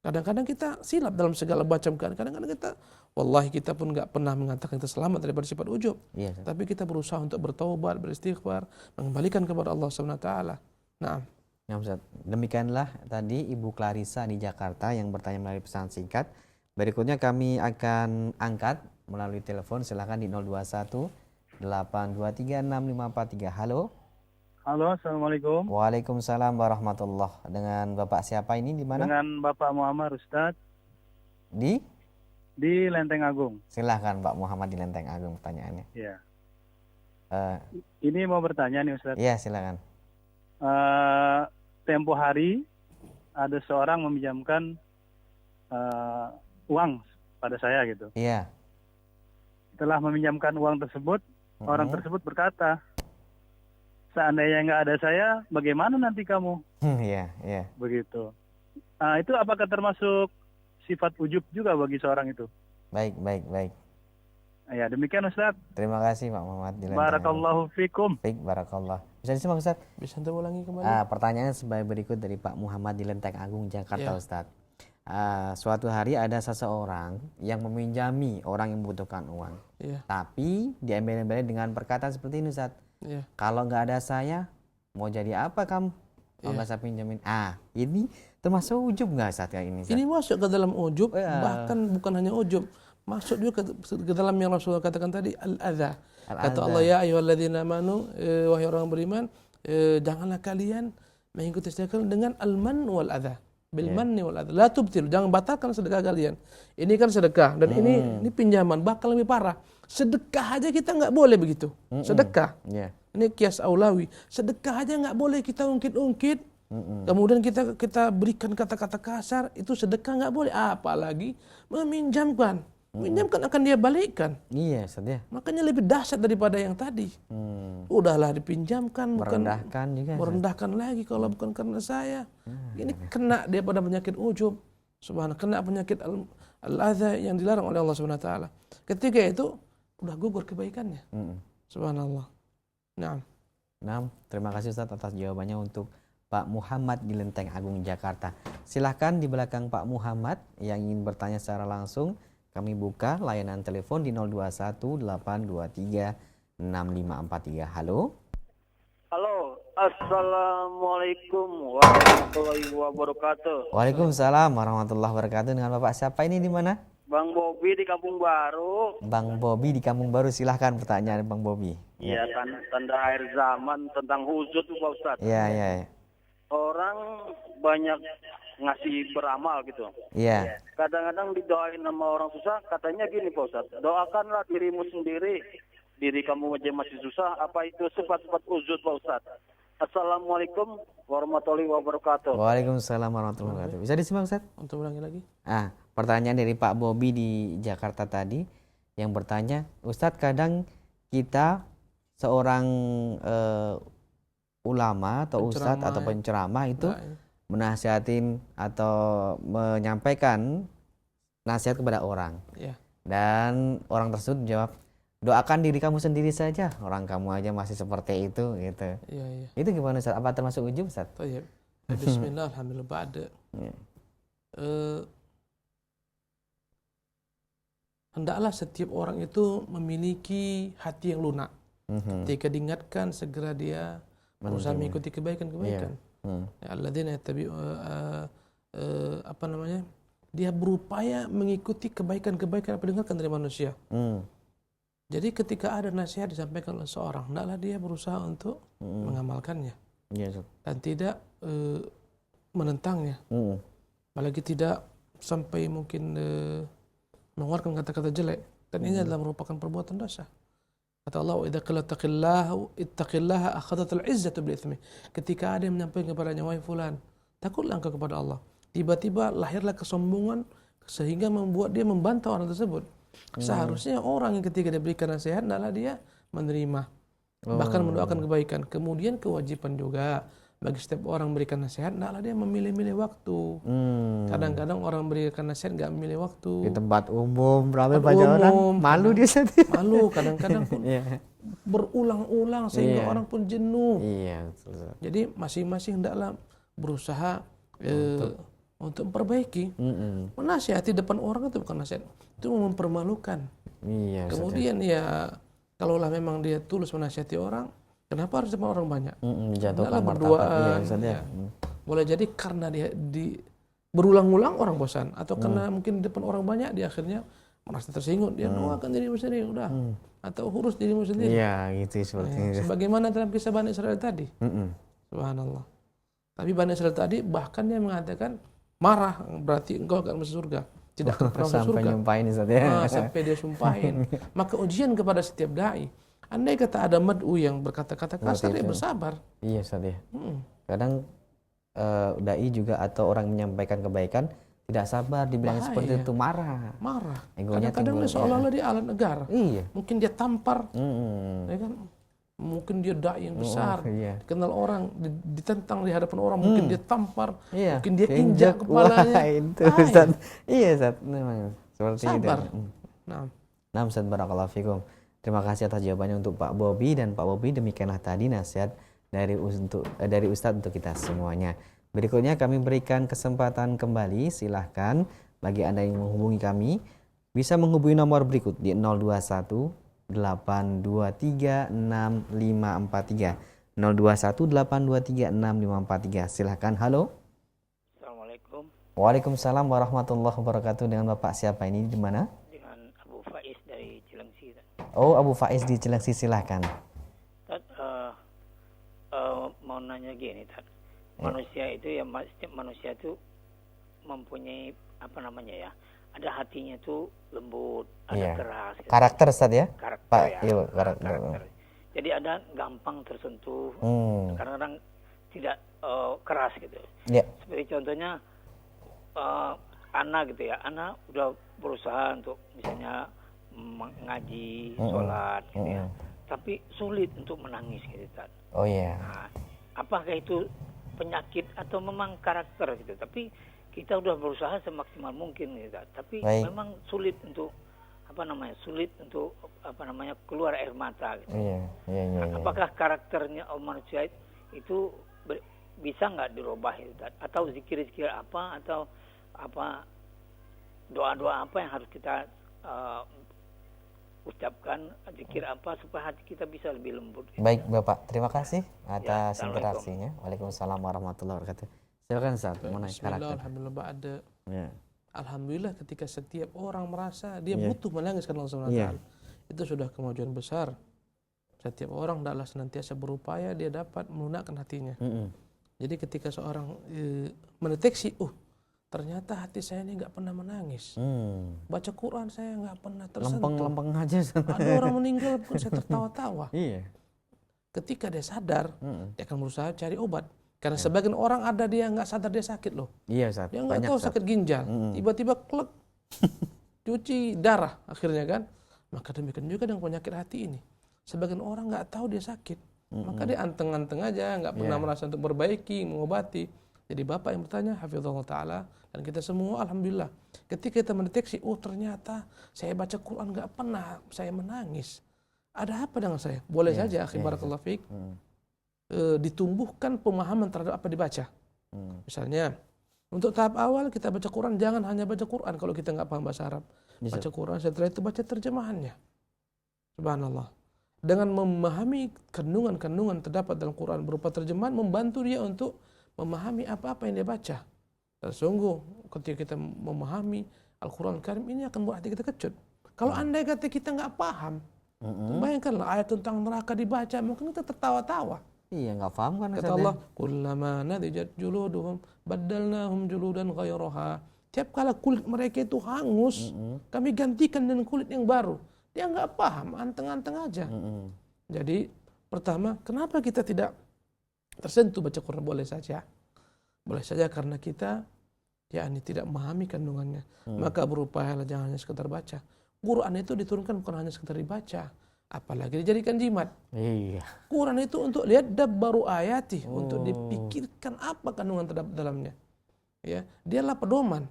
Kadang-kadang kita silap dalam segala macam. Kadang-kadang kita, wallahi kita pun nggak pernah mengatakan kita selamat daripada sifat ujub.
Iya,
tapi kita berusaha untuk bertaubat, beristighfar, mengembalikan kepada Allah Subhanahu wa taala. Nah.
Ya, Ustaz. Demikianlah tadi Ibu Clarissa di Jakarta yang bertanya melalui pesan singkat. Berikutnya kami akan angkat melalui telepon. Silakan di 021 823 6543. Halo.
Halo, Assalamualaikum.
Waalaikumsalam warahmatullah. Dengan Bapak siapa ini, di mana?
Dengan Bapak Muhammad Ustadz.
Di
Lenteng Agung.
Silahkan Pak Muhammad di Lenteng Agung pertanyaannya.
Iya. Ini mau bertanya nih Ustadz.
Iya, silakan.
Tempo hari ada seorang meminjamkan uang pada saya gitu.
Iya.
Setelah meminjamkan uang tersebut, orang tersebut berkata, seandainya nggak ada saya, bagaimana nanti kamu?
Iya, iya.
Begitu. Itu apakah termasuk sifat ujub juga bagi seorang itu?
Baik.
Ya, demikian Ustaz.
Terima kasih Pak Muhammad.
Barakallahu fikum.
Baik, barakallah. Bisa disimak Ustaz?
Bisa kita ulangi kembali?
Pertanyaannya sebagai berikut dari Pak Muhammad di Lenteng Agung, Jakarta, Ustaz. Suatu hari ada seseorang yang meminjami orang yang membutuhkan uang. Tapi diambil-ambil dengan perkataan seperti ini, Ustaz. Kalau nggak ada saya, mau jadi apa kamu? Kalau nggak saya pinjamin. Ini termasuk ujub nggak Ustaz kayak ini? Ustaz?
Ini masuk ke dalam ujub, bahkan bukan hanya ujub. Masuk juga ke dalam yang Rasulullah katakan tadi, al-adha. Kata Allah, ya ayyuhalladzina amanu, wahai orang beriman, janganlah kalian mengikuti sedekah dengan al-man wal adha. Bil manni wal adha. La tubtil, jangan batalkan sedekah kalian. Ini kan sedekah dan ini pinjaman, bahkan lebih parah. Sedekah aja kita nggak boleh begitu. Sedekah. Ini kias aulawi. Sedekah aja nggak boleh kita ungkit-ungkit. Kemudian kita berikan kata-kata kasar, itu sedekah nggak boleh. Apalagi meminjamkan. Minjamkan akan dia balikkan.
Iya, Ustaz.
Makanya lebih dahsyat daripada yang tadi. Udahlah dipinjamkan,
merendahkan juga.
Merendahkan lagi kalau bukan karena saya. Ini kena dia pada penyakit ujub. Subhanallah, kena penyakit al-adha yang dilarang oleh Allah Subhanahu wa taala. Ketika itu udah gugur kebaikannya. Subhanallah.
Nah, terima kasih Ustaz atas jawabannya untuk Pak Muhammad di Lenteng Agung, Jakarta. Silahkan di belakang Pak Muhammad yang ingin bertanya secara langsung. Kami buka layanan telepon di 021 823 6543. Halo.
Halo. Assalamualaikum warahmatullahi wabarakatuh.
Waalaikumsalam warahmatullahi wabarakatuh. Dengan Bapak siapa ini, di mana?
Bang Bobi di Kampung Baru.
Bang Bobi di Kampung Baru, silahkan pertanyaan Bang Bobi.
Iya, tanda akhir zaman tentang huzud tuh Pak Ustadz.
Iya.
Orang banyak ngasih beramal gitu.
Iya.
Kadang-kadang didoain sama orang susah, katanya gini Pak Ustadz, doakanlah dirimu sendiri, diri kamu aja masih susah, apa itu sifat-sifat uzud Pak Ustadz. Assalamualaikum warahmatullahi wabarakatuh.
Waalaikumsalam warahmatullahi wabarakatuh. Bisa disimak Ustaz?
Untuk ulangi lagi.
pertanyaan dari Pak Bobi di Jakarta tadi yang bertanya, Ustadz kadang kita seorang ulama atau ustadz atau penceramah itu menasihatin atau menyampaikan nasihat kepada orang. Dan orang tersebut menjawab, doakan diri kamu sendiri saja, orang kamu aja masih seperti itu gitu. Itu gimana Ustaz? Apa termasuk ujub Ustaz?
Bismillah, alhamdulillah ba'da. Hendaklah setiap orang itu memiliki hati yang lunak. Ketika diingatkan segera dia berusaha mengikuti kebaikan-kebaikan. Alladzina yattabi'u dia berupaya mengikuti kebaikan-kebaikan yang didengarkan dari manusia. Jadi ketika ada nasihat disampaikan oleh seorang, hendaklah dia berusaha untuk mengamalkannya dan tidak menentangnya. Apalagi tidak sampai mungkin mengeluarkan kata-kata jelek. Dan ini adalah merupakan perbuatan dosa. Kata Allah, "Idza qila ittaqillaha akhadhatul 'izzatu bil itsmi." Ketika ada yang menyampaikan kepadanya, "Wahai fulan, takutlah engkau kepada Allah." Tiba-tiba lahirlah kesombongan sehingga membuat dia membantah orang tersebut. Seharusnya orang yang ketika diberikan nasihat adalah dia menerima, bahkan mendoakan kebaikan. Kemudian kewajiban juga bagi setiap orang memberikan nasihat adalah dia memilih-milih waktu. Kadang-kadang orang memberikan nasihat nggak memilih waktu.
Di tempat umum, ramai banyak orang, malu dia sendiri.
Malu, kadang-kadang pun berulang-ulang sehingga orang pun jenuh. Jadi masing-masing hendaklah berusaha untuk memperbaiki. Menasihati depan orang itu bukan nasihat, itu mempermalukan. Kemudian ya kalaulah memang dia tulus menasihati orang, kenapa harus depan orang banyak?
Jatuhkan
berduaan. Boleh jadi karena dia berulang-ulang orang bosan, atau karena mungkin di depan orang banyak dia akhirnya merasa tersinggung, dia doakan dirimu sendiri udah, atau urus dirimu sendiri.
Gitu seperti itu.
Sebagaimana dalam kisah Bani Israil tadi. Subhanallah. Tapi Bani Israil tadi bahkan dia mengatakan marah, berarti engkau akan masuk surga. Tidak akan pernah masuk surga.
Sampai nyumpahin
sampai dia sumpahin. Maka ujian kepada setiap dai. Andai kata ada mad'u yang berkata-kata kasar, dia bersabar.
Iya Ustaz ya. Kadang dai juga atau orang menyampaikan kebaikan tidak sabar dibilang seperti itu, marah.
Kadang-kadang dia seolah-olah dia alat negara. Mungkin dia tampar. Ya kan? Mungkin dia dai yang besar, dikenal orang, ditentang di hadapan orang, mungkin dia tampar, mungkin dia injak kepalanya.
Iya Ustaz, memang seperti
sabar.
itu. Nah Ustaz, barakallahu fikum. Terima kasih atas jawabannya untuk Pak Bobi. Dan Pak Bobi, demikianlah tadi nasihat dari Ustadz untuk kita semuanya. Berikutnya kami berikan kesempatan kembali, silahkan bagi Anda yang menghubungi kami bisa menghubungi nomor berikut di 021 823 6543 021 823 6543. Silahkan. Halo.
Assalamualaikum.
Waalaikumsalam warahmatullahi wabarakatuh. Dengan Bapak siapa ini, di mana?
Dengan Abu Faiz dari Cilengsi.
Oh, Abu Faiz di Cilengsi, silahkan.
Mau nanya gini, manusia itu ya, setiap manusia itu mempunyai apa namanya ya, ada hatinya itu lembut, ada keras. Gitu.
Karakter Ustaz ya?
Karakter
Pak,
ya.
Karakter.
Jadi ada gampang tersentuh, kadang-kadang tidak keras gitu. Seperti contohnya anak gitu ya, anak udah berusaha untuk misalnya mengaji, sholat gitu ya, tapi sulit untuk menangis gitu kan. Nah, apakah itu penyakit atau memang karakter gitu? Tapi kita udah berusaha semaksimal mungkin gitu, tapi memang sulit untuk sulit untuk keluar air mata gitu. Apakah karakternya manusia itu bisa nggak dirubah gitu? Atau zikir-zikir apa, atau doa-doa apa yang harus kita ucapkan, zikir apa supaya hati kita bisa lebih lembut gitu.
Baik Bapak, terima kasih atas interaksinya. Waalaikumsalam warahmatullahi wabarakatuh. Silakan Ustaz, mengenai karakter.
Alhamdulillah Alhamdulillah ketika setiap orang merasa dia butuh menangis karena Allah SWT. Itu sudah kemajuan besar. Setiap orang adalah senantiasa berupaya dia dapat melunakkan hatinya. Jadi ketika seorang mendeteksi, ternyata hati saya ini nggak pernah menangis. Baca Quran saya nggak pernah tersentuh.
Lempeng-lempeng aja.
Ada orang meninggal pun saya tertawa-tawa. Ketika dia sadar, dia akan berusaha cari obat. Karena sebagian orang ada dia nggak sadar dia sakit loh.
Iya Ustaz.
Dia nggak tahu sakit ginjal. Tiba-tiba klek cuci darah akhirnya kan. Maka demikian juga dengan penyakit hati ini. Sebagian orang nggak tahu dia sakit, maka dia anteng-anteng aja, nggak pernah merasa untuk memperbaiki, mengobati. Jadi bapak yang bertanya, hafizallahu taala, dan kita semua alhamdulillah, ketika kita mendeteksi, oh ternyata saya baca Quran nggak pernah saya menangis. Ada apa dengan saya? Boleh saja, akhi barakallahu fiik, ditumbuhkan pemahaman terhadap apa dibaca. Misalnya, untuk tahap awal kita baca Quran, jangan hanya baca Quran kalau kita nggak paham bahasa Arab. Baca Quran, setelah itu baca terjemahannya. Subhanallah. Dengan memahami kandungan-kandungan terdapat dalam Quran berupa terjemahan, membantu dia untuk memahami apa-apa yang dia baca. Dan sungguh ketika kita memahami Al-Quran Karim ini akan membuat hati kita kecut. Kalau andai kata kita nggak paham, bayangkanlah ayat tentang neraka dibaca, mungkin kita tertawa-tawa.
Iya, nggak paham kan?
Kata Allah, kullama nadijat juluduhum baddalnahum juludan ghairaha. Tiap kala kulit mereka itu hangus, kami gantikan dengan kulit yang baru. Dia nggak paham, anteng-anteng aja. Jadi pertama, kenapa kita tidak tersentuh baca Quran? Boleh saja karena kita tidak memahami kandungannya. Maka berupayalah jangan hanya sekedar baca. Quran itu diturunkan bukan hanya sekedar dibaca, apalagi dijadikan jimat. Iya. Quran itu untuk lihat dabbaru ayati, untuk dipikirkan apa kandungan terdapat dalamnya. Ya, dialah pedoman.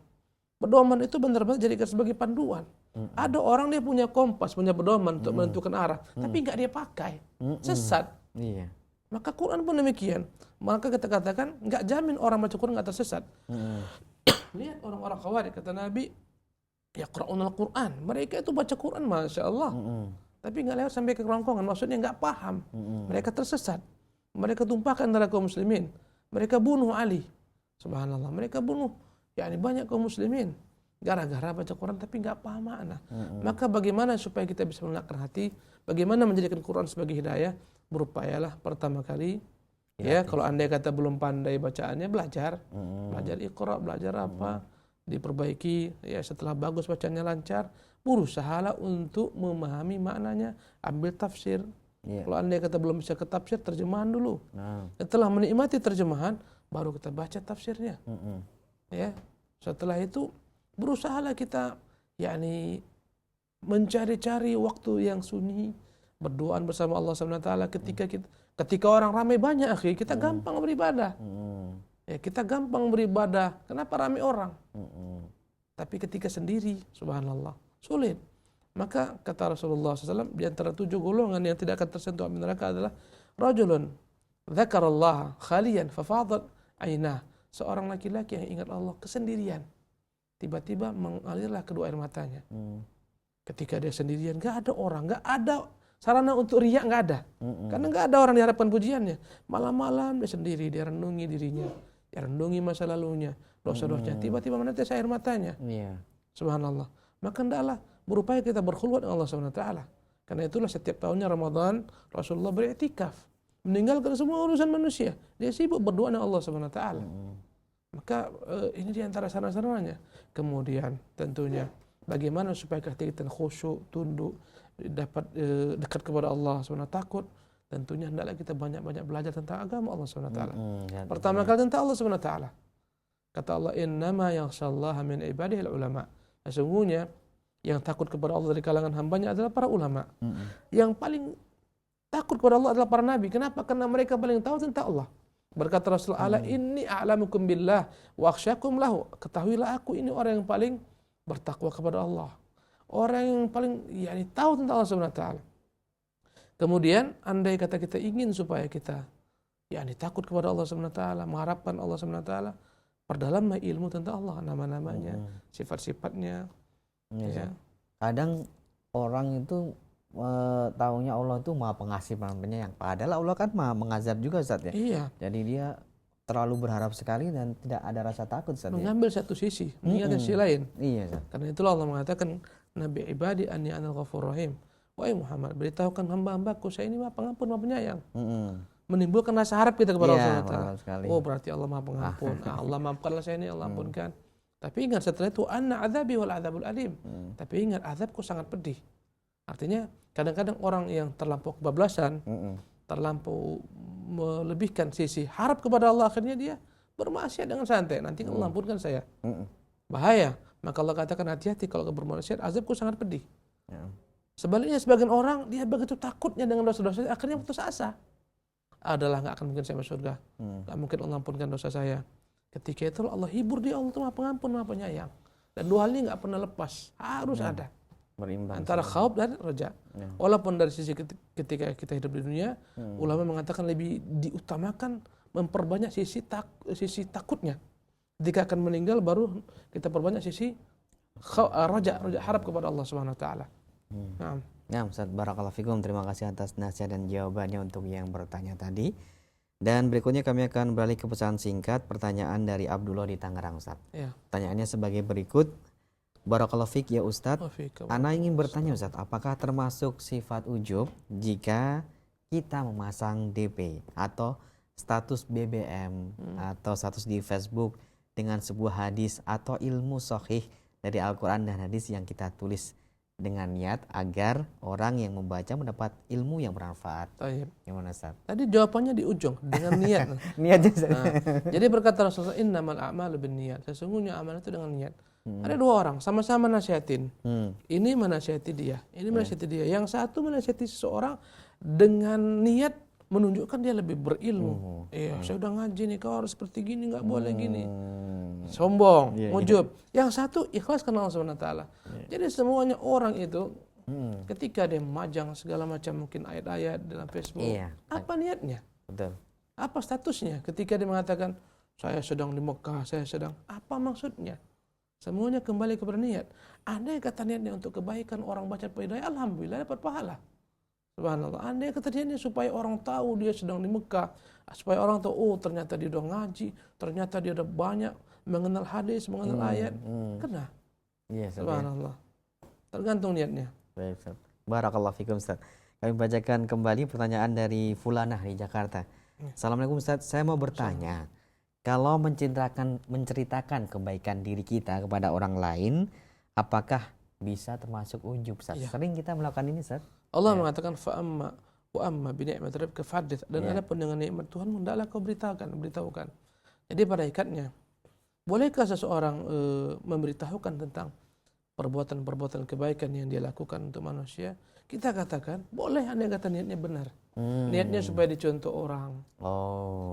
Pedoman itu benar-benar jadikan sebagai panduan. Ada orang dia punya kompas, punya pedoman untuk menentukan arah, tapi nggak dia pakai, sesat. Iya. Maka Quran pun demikian. Maka kita katakan nggak jamin orang baca Quran nggak tersesat. Lihat orang-orang Khawarij, kata Nabi, yaqra'unal Quran. Mereka itu baca Quran, masya Allah. Tapi nggak lewat sampai ke kerongkongan. Maksudnya nggak paham. Mereka tersesat. Mereka tumpahkan darah kaum muslimin. Mereka bunuh Ali. Subhanallah. Mereka bunuh banyak kaum muslimin gara-gara baca Quran tapi nggak paham makna. Maka bagaimana supaya kita bisa melunakkan hati? Bagaimana menjadikan Quran sebagai hidayah? Berupayalah pertama kali kalau andai kata belum pandai bacaannya, belajar Iqra, belajar apa, diperbaiki. Setelah bagus bacanya lancar, berusahalah untuk memahami maknanya, ambil tafsir. Kalau andai kata belum bisa ke tafsir, terjemahan dulu. Setelah menikmati terjemahan, baru kita baca tafsirnya. Setelah itu berusahalah kita mencari-cari waktu yang sunyi, berdoa bersama Allah SWT. Ketika orang ramai banyak, akhi, kita gampang beribadah. Kita gampang beribadah. Kenapa ramai orang? Tapi ketika sendiri, subhanallah, sulit. Maka kata Rasulullah SAW, di antara 7 golongan yang tidak akan tersentuh api neraka adalah rajulun dzakarallaha khaliyan fafadat ainah. Seorang laki-laki yang ingat Allah kesendirian, tiba-tiba mengalirlah kedua air matanya. Ketika dia sendirian, nggak ada orang, nggak ada sarana untuk riak, nggak ada. Karena nggak ada orang diharapkan pujiannya. Malam-malam dia sendiri, dia renungi dirinya, dia renungi masa lalunya, dosa-dosanya. Tiba-tiba menetes air matanya. Subhanallah. Maka hendaklah berupaya kita berkhulwat dengan Allah SWT. Karena itulah setiap tahunnya Ramadan Rasulullah beriktikaf, meninggalkan semua urusan manusia. Dia sibuk berdoa dengan Allah SWT. Maka ini diantara sarana-sarananya. Kemudian tentunya bagaimana supaya hati kita khusyuk, tunduk, dapat dekat kepada Allah SWT, takut. Tentunya hendaklah kita banyak-banyak belajar tentang agama Allah SWT. Pertama kali tentang Allah SWT. Kata Allah, innama yakhshallaha min ibadihil ulama. Sesungguhnya yang takut kepada Allah dari kalangan hambanya adalah para ulama. Yang paling takut kepada Allah adalah para nabi. Kenapa? Karena mereka paling tahu tentang Allah. Berkata Rasulullah, ala inni a'lamukum billah wa akhsyakum lahu. Ketahuilah aku ini orang yang paling bertakwa kepada Allah. Orang yang paling tahu tentang Allah SWT. Kemudian andai kata kita ingin supaya kita takut kepada Allah SWT, mengharapkan Allah SWT, perdalaman ilmu tentang Allah, nama-namanya, sifat-sifatnya.
Kadang orang itu taunya Allah itu maha pengasih, maha penyayang. Padahal Allah kan maha mengazab juga, Ustaz ya. Iya. Jadi dia terlalu berharap sekali dan tidak ada rasa takut, Ustaz.
Mengambil satu sisi, meninggalkan sisi lain.
Iya, Ustaz.
Karena itulah Allah mengatakan, Nabi ibadi anni anal ghafur rahim. Wahai Muhammad, beritahukan hamba-hambaku saya ini maha pengampun, maha penyayang. Menimbulkan rasa harap kita kepada Allah SWT. Oh, berarti Allah maha pengampun. Allah maafkanlah saya ini, Allah ampunkan. Tapi ingat setelah itu, anna azabi wal azabul alim. Tapi ingat, azabku sangat pedih. Artinya kadang-kadang orang yang terlampau kebablasan, terlampau melebihkan sisi harap kepada Allah, akhirnya dia bermaksiat dengan santai. Nanti Allah ampunkan saya. bahaya. Maka Allah katakan hati-hati kalau kamu berbuat maksiat, azabku sangat pedih.
Ya.
Sebaliknya sebagian orang dia begitu takutnya dengan dosa-dosa, akhirnya putus asa. Adalah nggak akan mungkin saya masuk surga, nggak mungkin Allah ampunkan dosa saya. Ketika itu Allah hibur dia, Allah itu Maha Pengampun, Maha Penyayang. Dan dua hal ini nggak pernah lepas, harus ada.
Berimbang
Antara khauf dan raja. Walaupun dari sisi ketika kita hidup di dunia, ulama mengatakan lebih diutamakan memperbanyak sisi takutnya. Ketika akan meninggal baru kita perbanyak sisi raja harap kepada Allah Subhanahu wa taala.
Nah, Ustaz, barakallahu fikum. Terima kasih atas nasihat dan jawabannya untuk yang bertanya tadi. Dan berikutnya kami akan beralih ke pesan singkat pertanyaan dari Abdullah di Tangerang, Ustaz.
Ya.
Pertanyaannya sebagai berikut. Barakallahu fik ya Ustaz. Ana ingin bertanya Ustaz, apakah termasuk sifat ujub jika kita memasang DP atau status BBM atau status di Facebook dengan sebuah hadis atau ilmu sahih dari Al-Quran dan hadis yang kita tulis dengan niat agar orang yang membaca mendapat ilmu yang bermanfaat. Gimana Ustaz?
Tadi jawabannya di ujung dengan niat.
Niatnya.
Jadi berkata Rasulullah, innamal a'malu binniyat. Sesungguhnya amal itu dengan niat. Ada dua orang sama-sama nasihatin. Ini menasihati dia, ini menasihati dia. Yang satu menasihati seseorang dengan niat menunjukkan dia lebih berilmu. Saya udah ngaji nih, kau harus seperti gini, nggak boleh gini. Sombong, ujub. Yang satu ikhlas karena Allah Subhanahu wa taala. Jadi semuanya orang itu ketika dia memajang segala macam mungkin ayat-ayat dalam Facebook, apa niatnya?
Betul.
Apa statusnya? Ketika dia mengatakan saya sedang di Mekah, saya sedang, apa maksudnya? Semuanya kembali kepada niat. Andai kata niatnya untuk kebaikan, orang baca hidayah, alhamdulillah dapat pahala. Subhanallah. Andai kata niatnya supaya orang tahu dia sedang di Mekah, supaya orang tahu, oh ternyata dia udah ngaji, ternyata dia udah banyak mengenal hadis, mengenal ayat, kena. Subhanallah. Tergantung niatnya.
Baik, Ustaz. Barakallahu fikum, Ustaz. Kami bacakan kembali pertanyaan dari Fulanah di Jakarta. Assalamualaikum Ustaz, saya mau bertanya. Kalau menceritakan kebaikan diri kita kepada orang lain, apakah bisa termasuk ujub, Ustaz? Sering kita melakukan ini, Ustaz.
Allah mengatakan fa'amma wa amma bi ni'mati rabbika fahadits, dan adapun dengan nikmat Tuhan hendaklah kau beritahukan. Jadi pada ikatnya, bolehkah seseorang memberitahukan tentang perbuatan-perbuatan kebaikan yang dia lakukan untuk manusia? Kita katakan boleh, andai kata niatnya benar. Niatnya supaya dicontoh orang.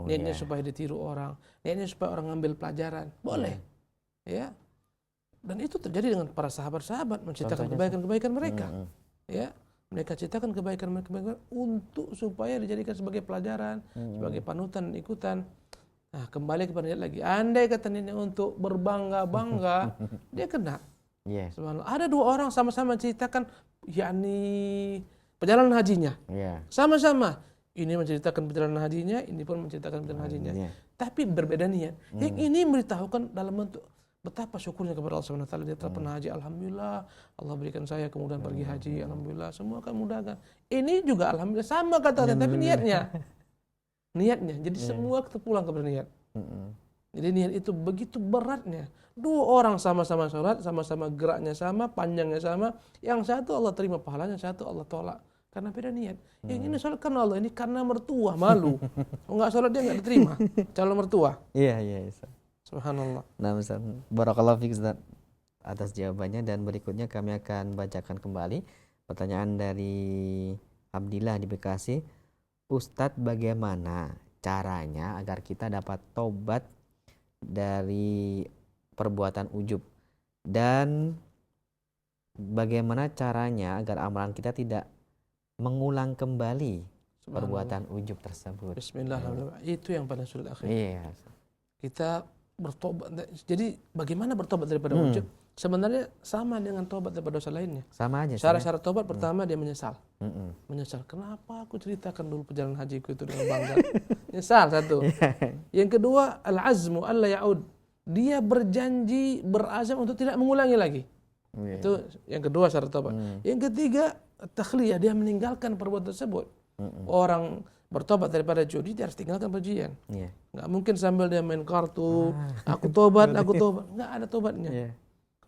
Niatnya supaya ditiru orang. Niatnya supaya orang ngambil pelajaran. Boleh. Ya. Dan itu terjadi dengan para sahabat-sahabat menceritakan kebaikan-kebaikan mereka. Ya. Mereka ceritakan kebaikan-kebaikan untuk supaya dijadikan sebagai pelajaran, sebagai panutan dan ikutan. Nah, kembali kepada niat lagi. Andai kata niatnya untuk berbangga-bangga, dia kena. Subhanallah. Ada dua orang sama-sama menceritakan yakni perjalanan hajinya. Sama-sama. Ini menceritakan perjalanan hajinya, ini pun menceritakan perjalanan hajinya. Tapi berbeda niat. Yang ini memberitahukan dalam bentuk betapa syukurnya kepada Allah Subhanahu wa taala, dia telah pernah haji, alhamdulillah, Allah berikan saya kemudahan pergi haji, alhamdulillah, semua akan mudahkan. Ini juga alhamdulillah sama katanya, tapi niatnya. Jadi semua terpulang kepada niat. Jadi niat itu begitu beratnya. Dua orang sama-sama sholat, sama-sama geraknya sama, panjangnya sama. Yang satu Allah terima pahalanya, satu Allah tolak. Karena beda niat. Yang ini sholat karena Allah, ini karena mertua, malu. Enggak sholat dia enggak diterima, calon mertua.
Iya.
Subhanallah.
Nah, Ustaz, barakallahu fiik Ustaz atas jawabannya, dan berikutnya kami akan bacakan kembali pertanyaan dari Abdillah di Bekasi. Ustadz, bagaimana caranya agar kita dapat tobat dari perbuatan ujub, dan bagaimana caranya agar amalan kita tidak mengulang kembali perbuatan ujub tersebut?
Bismillahirrahmanirrahim. Itu yang paling sulit akhir.
Iya.
Kita bertobat. Jadi bagaimana bertobat daripada ujub? Sebenarnya sama dengan tobat daripada dosa lainnya. Sama aja. Syarat-syarat tobat pertama dia menyesal. Menyesal. Kenapa aku ceritakan dulu perjalanan hajiku itu dengan bangga? Menyesal satu. Yang kedua, al-azmu alla ya'ud. Dia berjanji, berazam untuk tidak mengulangi lagi. Itu yang kedua syarat tobat. Yang ketiga, takhliyah, dia meninggalkan perbuatan tersebut. Orang bertobat daripada judi, dia harus tinggalkan perjudian. Nggak mungkin sambil dia main kartu, aku tobat. Nggak ada tobatnya.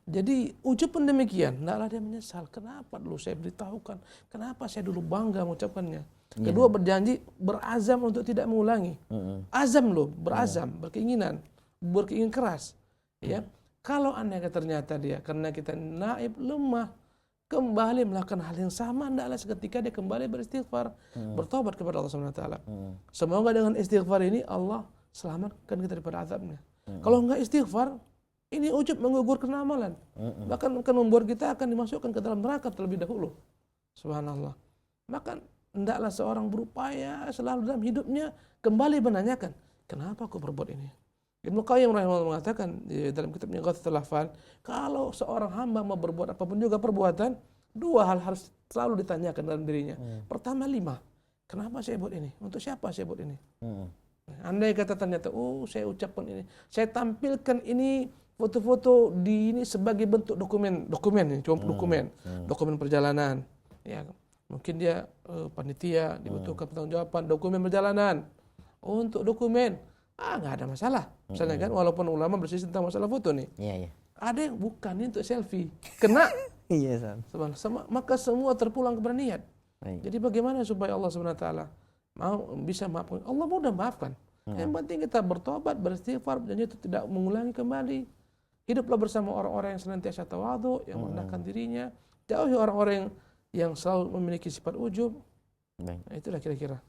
Jadi ujub pun demikian, hendaklah dia menyesal. Kenapa dulu saya beritahukan? Kenapa saya dulu bangga mengucapkannya? Kedua, berjanji, berazam untuk tidak mengulangi. Azam loh, berazam, berkeinginan keras. Ya. Kalau andai ternyata dia karena kita naib lemah kembali melakukan hal yang sama, hendaklah seketika dia kembali beristighfar, bertobat kepada Allah Subhanahu wa taala. Semoga dengan istighfar ini Allah selamatkan kita daripada azabnya. Kalau enggak istighfar, ini ujub menggugurkan amalan. Bahkan akan membuat kita akan dimasukkan ke dalam neraka terlebih dahulu. Subhanallah. Maka hendaklah seorang berupaya selalu dalam hidupnya kembali menanyakan, kenapa aku berbuat ini? Ibnu Qayyim rahimahullah mengatakan dalam kitabnya Ghathatul Lahfan, kalau seorang hamba mau berbuat apapun juga perbuatan, dua hal harus selalu ditanyakan dalam dirinya. Pertama, 5. Kenapa saya buat ini? Untuk siapa saya buat ini? Andai kata ternyata, saya ucapkan ini, saya tampilkan ini foto-foto di ini sebagai bentuk dokumen ini, cuma dokumen perjalanan. Ya, mungkin dia panitia dibutuhkan pertanggungjawaban dokumen perjalanan. Untuk dokumen, nggak ada masalah. Misalnya kan, walaupun ulama berselisih tentang masalah foto nih.
Iya.
Ada yang bukan ini untuk selfie, kena.
Iya,
maka semua terpulang kepada niat.
Baik.
Jadi bagaimana supaya Allah Subhanahu wa taala mau bisa maafkan? Allah mudah maafkan. Yang penting kita bertobat, beristighfar, dan itu tidak mengulangi kembali. Hiduplah bersama orang-orang yang senantiasa tawadhu, yang merendahkan dirinya. Jauhi orang-orang yang selalu memiliki sifat ujub.
Baik.
Nah, itulah kira-kira.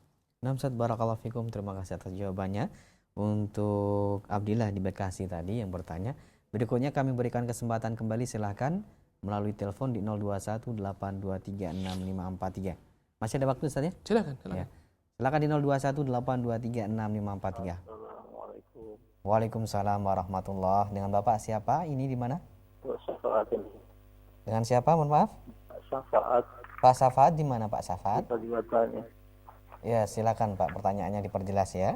Ustaz, barakallahu fikum, terima kasih atas jawabannya. Untuk Abdillah di Bekasi tadi yang bertanya, berikutnya kami berikan kesempatan kembali, silahkan melalui telepon di 0218236543. Masih ada waktu Ustaz ya?
Silakan.
Ya. Silakan di 0218236543.
Assalamualaikum.
Waalaikumsalam warahmatullah. Dengan Bapak siapa? Ini di mana?
Syafaat ini.
Dengan siapa? Mohon maaf.
Syafaat.
Pak Safaat di mana Pak Safaat?
Tadi katanya.
Ya, silakan Pak, pertanyaannya diperjelas ya.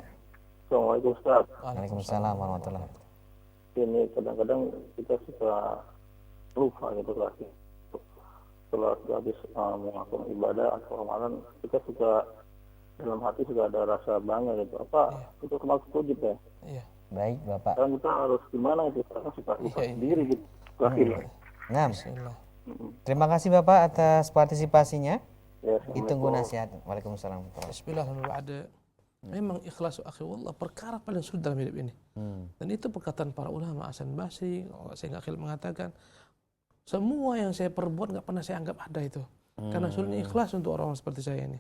Assalamualaikum Ustaz.
Waalaikumsalam warahmatullahi wabarakatuh.
Ini kadang-kadang kita suka lupa gitu lah. Setelah habis melakukan ibadah atau amalan, kita suka dalam hati sudah ada rasa bangga gitu. Apa itu termasuk ujub ya?
Iya.
Baik Bapak.
Sekarang kita harus gimana itu? Karena suka lupa sendiri gitu. Akhirnya.
Nah,
Bismillah.
terima kasih Bapak atas partisipasinya.
Ya,
Ditunggu nasihat. Waalaikumsalam.
Bismillahirrahmanirrahim. Memang ikhlas akhi wallah perkara paling sulit dalam hidup ini. Dan itu perkataan para ulama. Hasan Basri, saya nggak mengatakan semua yang saya perbuat nggak pernah saya anggap ada itu. Karena sulitnya ikhlas untuk orang seperti saya ini.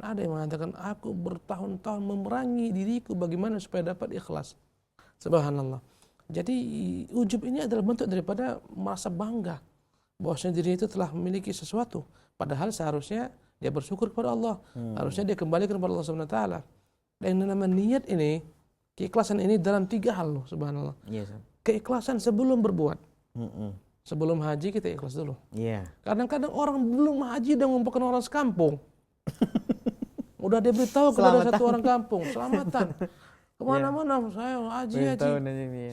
Ada yang mengatakan aku bertahun-tahun memerangi diriku bagaimana supaya dapat ikhlas. Subhanallah. Jadi ujub ini adalah bentuk daripada merasa bangga bahwasanya diri itu telah memiliki sesuatu. Padahal seharusnya dia bersyukur kepada Allah. Harusnya dia kembalikan kepada Allah Subhanahu wa taala. Dan yang namanya niat ini, keikhlasan ini dalam 3 hal loh, subhanallah.
Yes.
Keikhlasan sebelum berbuat. Sebelum haji kita ikhlas dulu.
Iya.
Kadang-kadang orang belum haji dan mengumpulkan orang sekampung. Udah dia beritahu kepada satu orang kampung, selamatan. Kemana-mana saya haji.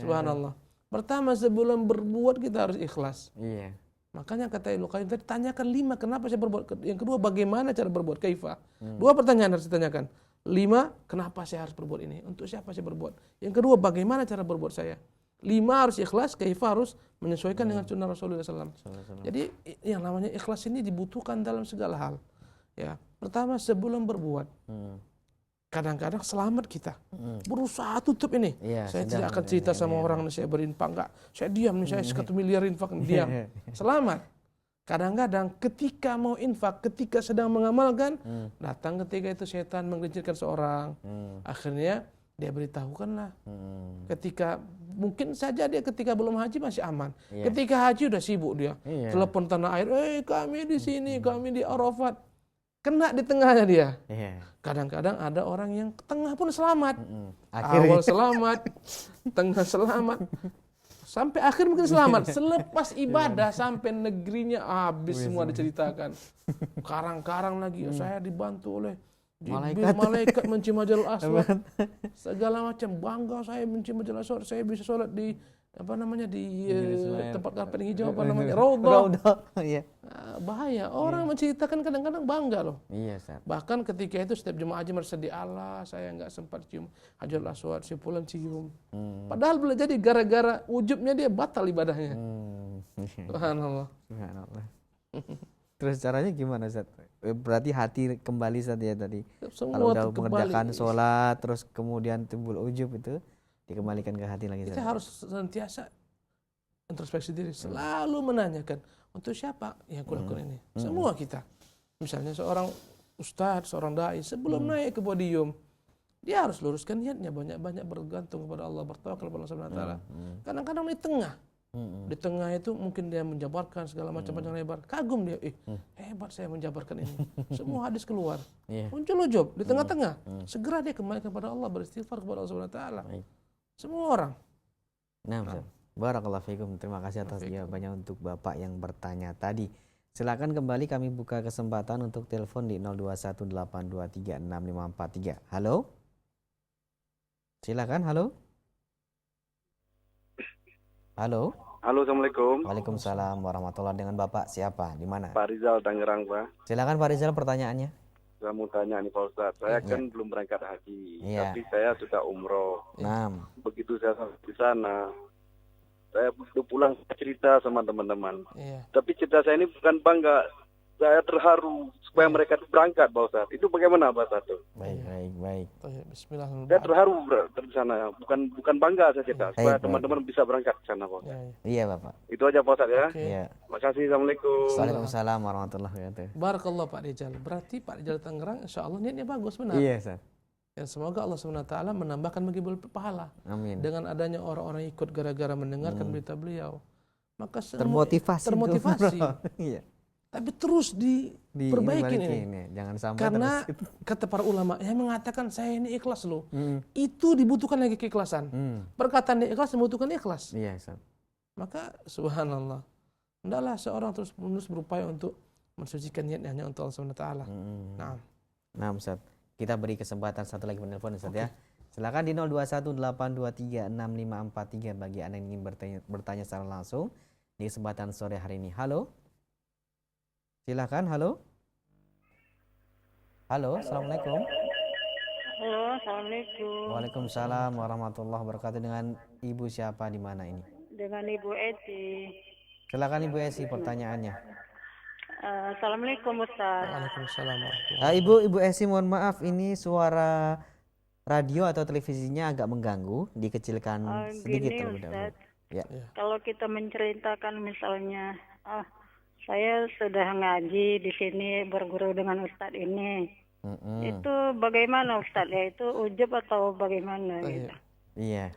Subhanallah. Pertama sebelum berbuat kita harus ikhlas.
Iya.
Makanya kata Ibnu Qayyim tadi, tanyakan 5 kenapa saya berbuat. Yang kedua bagaimana cara berbuat, kaifa. 2 pertanyaan harus ditanyakan. 5 kenapa saya harus berbuat ini, untuk siapa saya berbuat. Yang kedua bagaimana cara berbuat saya. 5 harus ikhlas, kaifa harus menyesuaikan dengan sunnah Rasulullah SAW. Jadi yang namanya ikhlas ini dibutuhkan dalam segala hal. Ya, pertama sebelum berbuat. Kadang-kadang selamat kita berusaha tutup ini. Saya tidak akan cerita sama orang saya berinfak, enggak. Saya diam nih, saya 1 miliar infak, diam. Selamat. Kadang-kadang ketika mau infak, ketika sedang mengamalkan, datang ketika itu setan menggelincirkan seorang. Akhirnya dia beritahukanlah. Ketika mungkin saja dia ketika belum haji masih aman. Ketika haji udah sibuk dia. Telepon tanah air, kami di sini, kami di Arafat. Kena di tengahnya dia. Kadang-kadang ada orang yang tengah pun selamat. Awal selamat, tengah selamat, sampai akhir mungkin selamat. Selepas ibadah sampai negerinya habis semua diceritakan. Karang-karang lagi, saya dibantu oleh malaikat mencium Hajarul Aswad. Segala macam bangga saya mencium Hajarul Aswad. Saya bisa sholat di tempat karpet hijau Raudhah. Bahaya. Orang menceritakan kadang-kadang bangga loh. Iya, Ustaz. Bahkan ketika itu setiap jemaah haji merasa di Allah, saya nggak sempat cium Hajarul Aswad, saya pulang cium. Padahal boleh jadi gara-gara ujubnya dia batal ibadahnya. Subhanallah.
Terus caranya gimana Ustaz? Berarti hati kembali Ustaz ya tadi.
Semua
kalau udah mengerjakan sholat terus kemudian timbul ujub itu dikembalikan ke hati lagi.
Kita harus senantiasa introspeksi diri, selalu menanyakan untuk siapa yang aku lakukan ini. Semua kita. Misalnya seorang ustadz, seorang dai, sebelum naik ke podium, dia harus luruskan niatnya, banyak-banyak bergantung kepada Allah, bertawakal kepada Allah Subhanahu wa taala. Kadang-kadang di tengah itu mungkin dia menjabarkan segala macam panjang lebar, kagum dia, hebat saya menjabarkan ini. Semua hadis keluar. Muncul ujub di tengah-tengah. Segera dia kembali kepada Allah, beristighfar kepada Allah Subhanahu wa taala. Semua orang.
Nah, Ustaz. Barakallahu fiikum. Terima kasih atas jawabannya untuk Bapak yang bertanya tadi. Silakan kembali kami buka kesempatan untuk telepon di 0218236543. Halo? Silakan, halo? Halo?
Halo, Assalamualaikum.
Waalaikumsalam warahmatullahi. Dengan Bapak siapa? Di mana?
Pak Rizal, Tangerang, Pak.
Silakan Pak Rizal, pertanyaannya.
Saya mau tanya nih Pak Ustadz, saya kan belum berangkat haji, tapi saya sudah umroh. Begitu saya sampai di sana, saya begitu pulang cerita sama teman-teman. Tapi cerita saya ini bukan bangga, saya terharu supaya mereka berangkat Pak Ustadz. Itu bagaimana Pak Ustadz?
Baik.
Bismillahirrahmanirrahim.
Saya terharu di sana, bukan bangga saya cerita, supaya teman-teman bisa berangkat ke sana Pak Ustadz.
Iya Bapak.
Itu aja Pak Ustadz ya.
Iya.
Terima kasih, Assalamualaikum.
Waalaikumsalam warahmatullahi wabarakatuh.
Barakallah Pak Rizal. Berarti Pak Rizal Tangerang insya Allah niatnya bagus, benar.
Iya Ustaz.
Dan semoga Allah SWT menambahkan bagi pahala.
Amin.
Dengan adanya orang-orang ikut gara-gara mendengarkan berita beliau, maka
termotivasi. Iya.
Tapi terus diperbaiki ini.
Jangan sampai
karena kata para ulama yang mengatakan saya ini ikhlas loh. Itu dibutuhkan lagi keikhlasan. Perkataan ikhlas membutuhkan ikhlas.
Iya, Ustaz.
Maka subhanallah, hendaklah seorang terus menerus berupaya untuk mensucikan niatnya hanya untuk Allah SWT.
Nah, Ustaz, kita beri kesempatan satu lagi menelpon Ustaz ya. Silakan di 0218236543 bagi Anda yang ingin bertanya secara langsung di kesempatan sore hari ini. Halo. Silakan, halo. Halo, Assalamualaikum.
Halo, Assalamualaikum.
Waalaikumsalam warahmatullahi wabarakatuh. Dengan Ibu siapa di mana ini?
Dengan Ibu Eti.
Silakan Ibu Esi pertanyaannya.
Assalamualaikum Ustaz.
Waalaikumsalam.
Ibu Esi mohon maaf, ini suara radio atau televisinya agak mengganggu, dikecilkan sedikit terlebih dahulu. Ya.
Kalau kita menceritakan misalnya, saya sudah ngaji di sini berguru dengan Ustadz ini. Itu bagaimana Ustadz ya? Itu ujub atau bagaimana? Gitu?
Iya.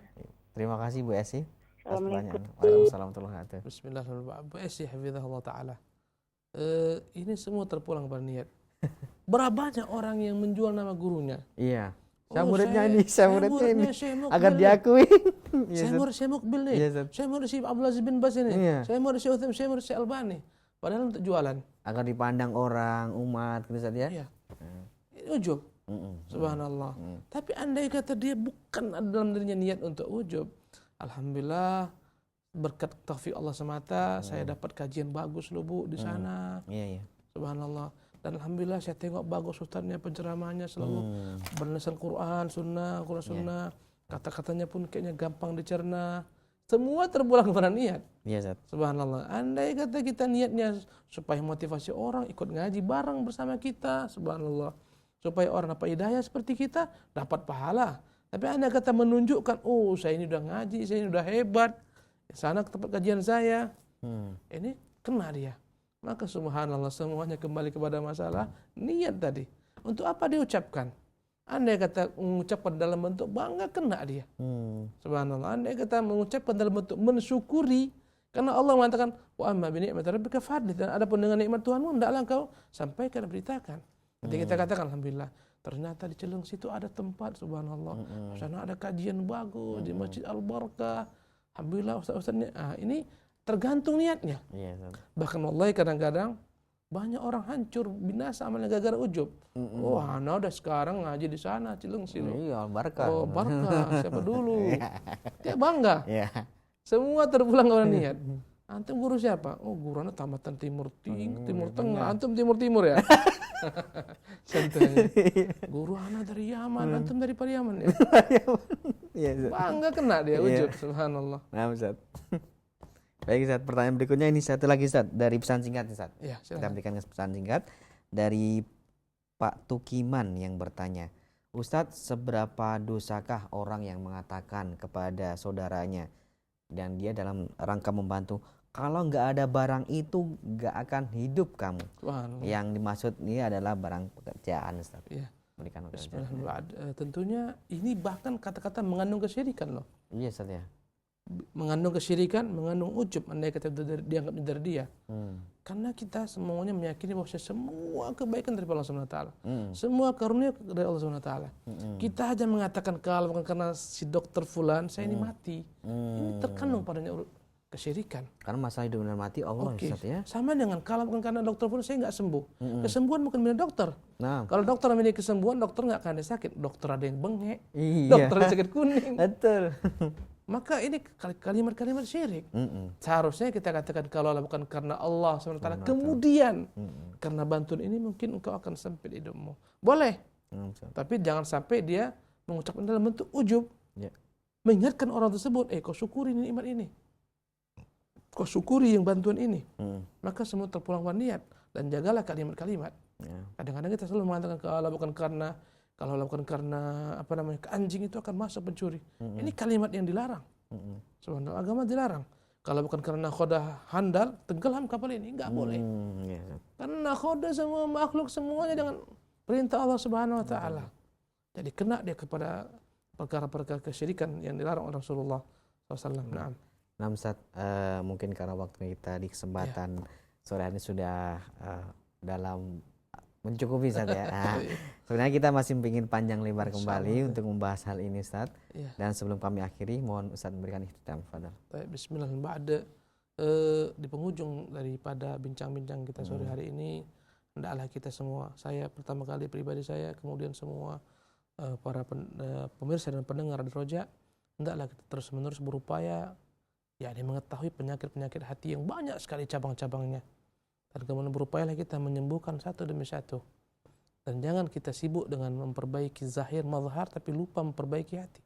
Terima kasih Bu Esi.
Assalamualaikum.
Waalaikumsalam warahmatullahi wabarakatuh.
Bismillahirrahmanirrahim. Bu Esi hafizahullah ta'ala. Ini semua terpulang pada niat. Berapa banyak orang yang menjual nama gurunya?
Iya. Saya muridnya ini, agar diakui.
Saya murid Syekh Mukbil nih. Saya murid Syekh Abdul Aziz bin Bas ini. Saya murid Syekh Utsaimin, saya murid Syekh Albani. Padahal untuk jualan.
Agar dipandang orang, umat, gitu saja.
Iya. Ini ujub. Subhanallah. Tapi andai kata dia bukan dalam dirinya niat untuk ujub, alhamdulillah berkat taufik Allah semata, saya dapat kajian bagus loh Bu di sana.
Iya.
Subhanallah. Dan alhamdulillah saya tengok bagus ustadznya, penceramahnya selalu berdasarkan Quran, Sunnah, kata-katanya pun kayaknya gampang dicerna. Semua terpulang kepada niat.
Iya,
Subhanallah. Andai kata kita niatnya supaya motivasi orang ikut ngaji bareng bersama kita, subhanallah. Supaya orang dapat hidayah seperti kita, dapat pahala. Tapi andai kata menunjukkan, oh saya ini udah ngaji, saya ini udah hebat, sana ke tempat kajian saya, ini kena dia. Maka subhanallah semuanya kembali kepada masalah niat tadi. Untuk apa diucapkan? Andai kata mengucapkan dalam bentuk bangga, kena dia. Subhanallah. Andai kata mengucapkan dalam bentuk mensyukuri, karena Allah mengatakan wa amma bi ni'mati rabbika fahadits, dan adapun dengan nikmat Tuhanmu hendaklah engkau sampaikan dan beritakan. Nanti kita katakan alhamdulillah, ternyata di Celeng situ ada tempat subhanallah. Di sana ada kajian bagus di Masjid Al-Barakah. Alhamdulillah ustaz-ustaznya. Ini tergantung niatnya. Bahkan wallahi kadang-kadang banyak orang hancur binasa amalnya gara-gara ujub. Wah, nah udah sekarang ngaji di sana Cileng sini.
Iya, Barakah.
Oh, Barakah siapa dulu? Dia bangga. Semua terpulang kepada niat. Antum guru siapa? Oh, guru anak tamatan Timur Tengah. Antum Timur ya. Santai. Guru anak dari Yaman, antum dari Pariaman ya. Bangga kena dia ujub, subhanallah.
Nah, Ustaz. Baik Ustaz, pertanyaan berikutnya ini satu lagi Ustaz, dari pesan singkat Ustaz.
Ya,
kita berikan pesan singkat dari Pak Tukiman yang bertanya, Ustaz, seberapa dosakah orang yang mengatakan kepada saudaranya, dan dia dalam rangka membantu. Kalau nggak ada barang itu nggak akan hidup kamu. Yang dimaksud ini adalah barang pekerjaan, Ustaz.
Iya.
Berikan pekerjaan.
Tentunya ini bahkan kata-kata mengandung kesyirikan loh.
Iya, Ustaz ya.
Mengandung kesyirikan, mengandung ujub, andai kata dianggap dari dia. Karena kita semuanya meyakini bahwa semua kebaikan dari Allah Subhanahu wa taala. Semua karunia dari Allah Subhanahu wa taala. Kita hanya mengatakan kalau bukan karena si dokter fulan saya ini mati. Ini terkandung padanya kesyirikan.
Karena masalah hidup dan mati Allah, Ustaz ya.
Sama dengan kalau bukan karena dokter fulan saya nggak sembuh. Kesembuhan bukan milik dokter. Kalau dokter memiliki kesembuhan, dokter nggak akan ada sakit. Dokter ada yang bengek, dokter ada sakit kuning.
Betul.
Maka ini kalimat-kalimat syirik. Seharusnya kita katakan kalau bukan karena Allah SWT, kemudian karena bantuan ini mungkin engkau akan sempit hidupmu. Boleh. Tapi jangan sampai dia mengucapkan dalam bentuk ujub. Mengingatkan orang tersebut, kau syukuri nikmat ini. Kau syukuri yang bantuan ini. Maka semua terpulang pada niat. Dan jagalah kalimat-kalimat. Kadang-kadang kita selalu mengatakan kalau bukan karena anjing itu akan masuk pencuri. Ini kalimat yang dilarang. Sebenarnya agama dilarang. Kalau bukan karena nakhoda handal, tenggelam kapal ini, enggak boleh. Karena nakhoda semua makhluk semuanya dengan perintah Allah Subhanahu wa taala. Jadi kena dia kepada perkara-perkara kesyirikan yang dilarang oleh Rasulullah SAW.
Nah, Ustaz, mungkin karena waktu kita di kesempatan sore hari ini sudah dalam mencukupi, Ustaz ya. Sebenarnya kita masih ingin panjang lebar kembali untuk membahas hal ini, Ustaz. Dan sebelum kami akhiri, mohon Ustaz memberikan ikhtitam.
Bismillahirrahmanirrahim. Di penghujung daripada bincang-bincang kita sore hari ini, hendaklah kita semua, saya pertama kali pribadi saya, kemudian semua para pemirsa dan pendengar di Roja, hendaklah kita terus-menerus berupaya mengetahui penyakit-penyakit hati yang banyak sekali cabang-cabangnya. Dan kemudian berupayalah kita menyembuhkan satu demi satu. Dan jangan kita sibuk dengan memperbaiki zahir, mazhar, tapi lupa memperbaiki hati.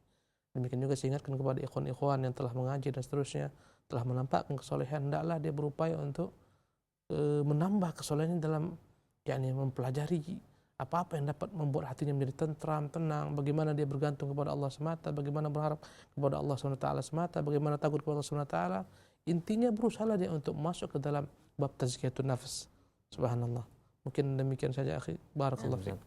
Demikian juga saya ingatkan kepada ikhwan-ikhwan yang telah mengaji dan seterusnya, telah menampakkan kesolehan, hendaklah dia berupaya untuk menambah kesolehannya dalam mempelajari apa-apa yang dapat membuat hatinya menjadi tentram, tenang, bagaimana dia bergantung kepada Allah semata, bagaimana berharap kepada Allah SWT semata, bagaimana takut kepada Allah SWT. Intinya berusaha dia untuk masuk ke dalam bab tazkiyatun nafs. Subhanallah. Mungkin demikian saja, akhi. Barakallahu fiik.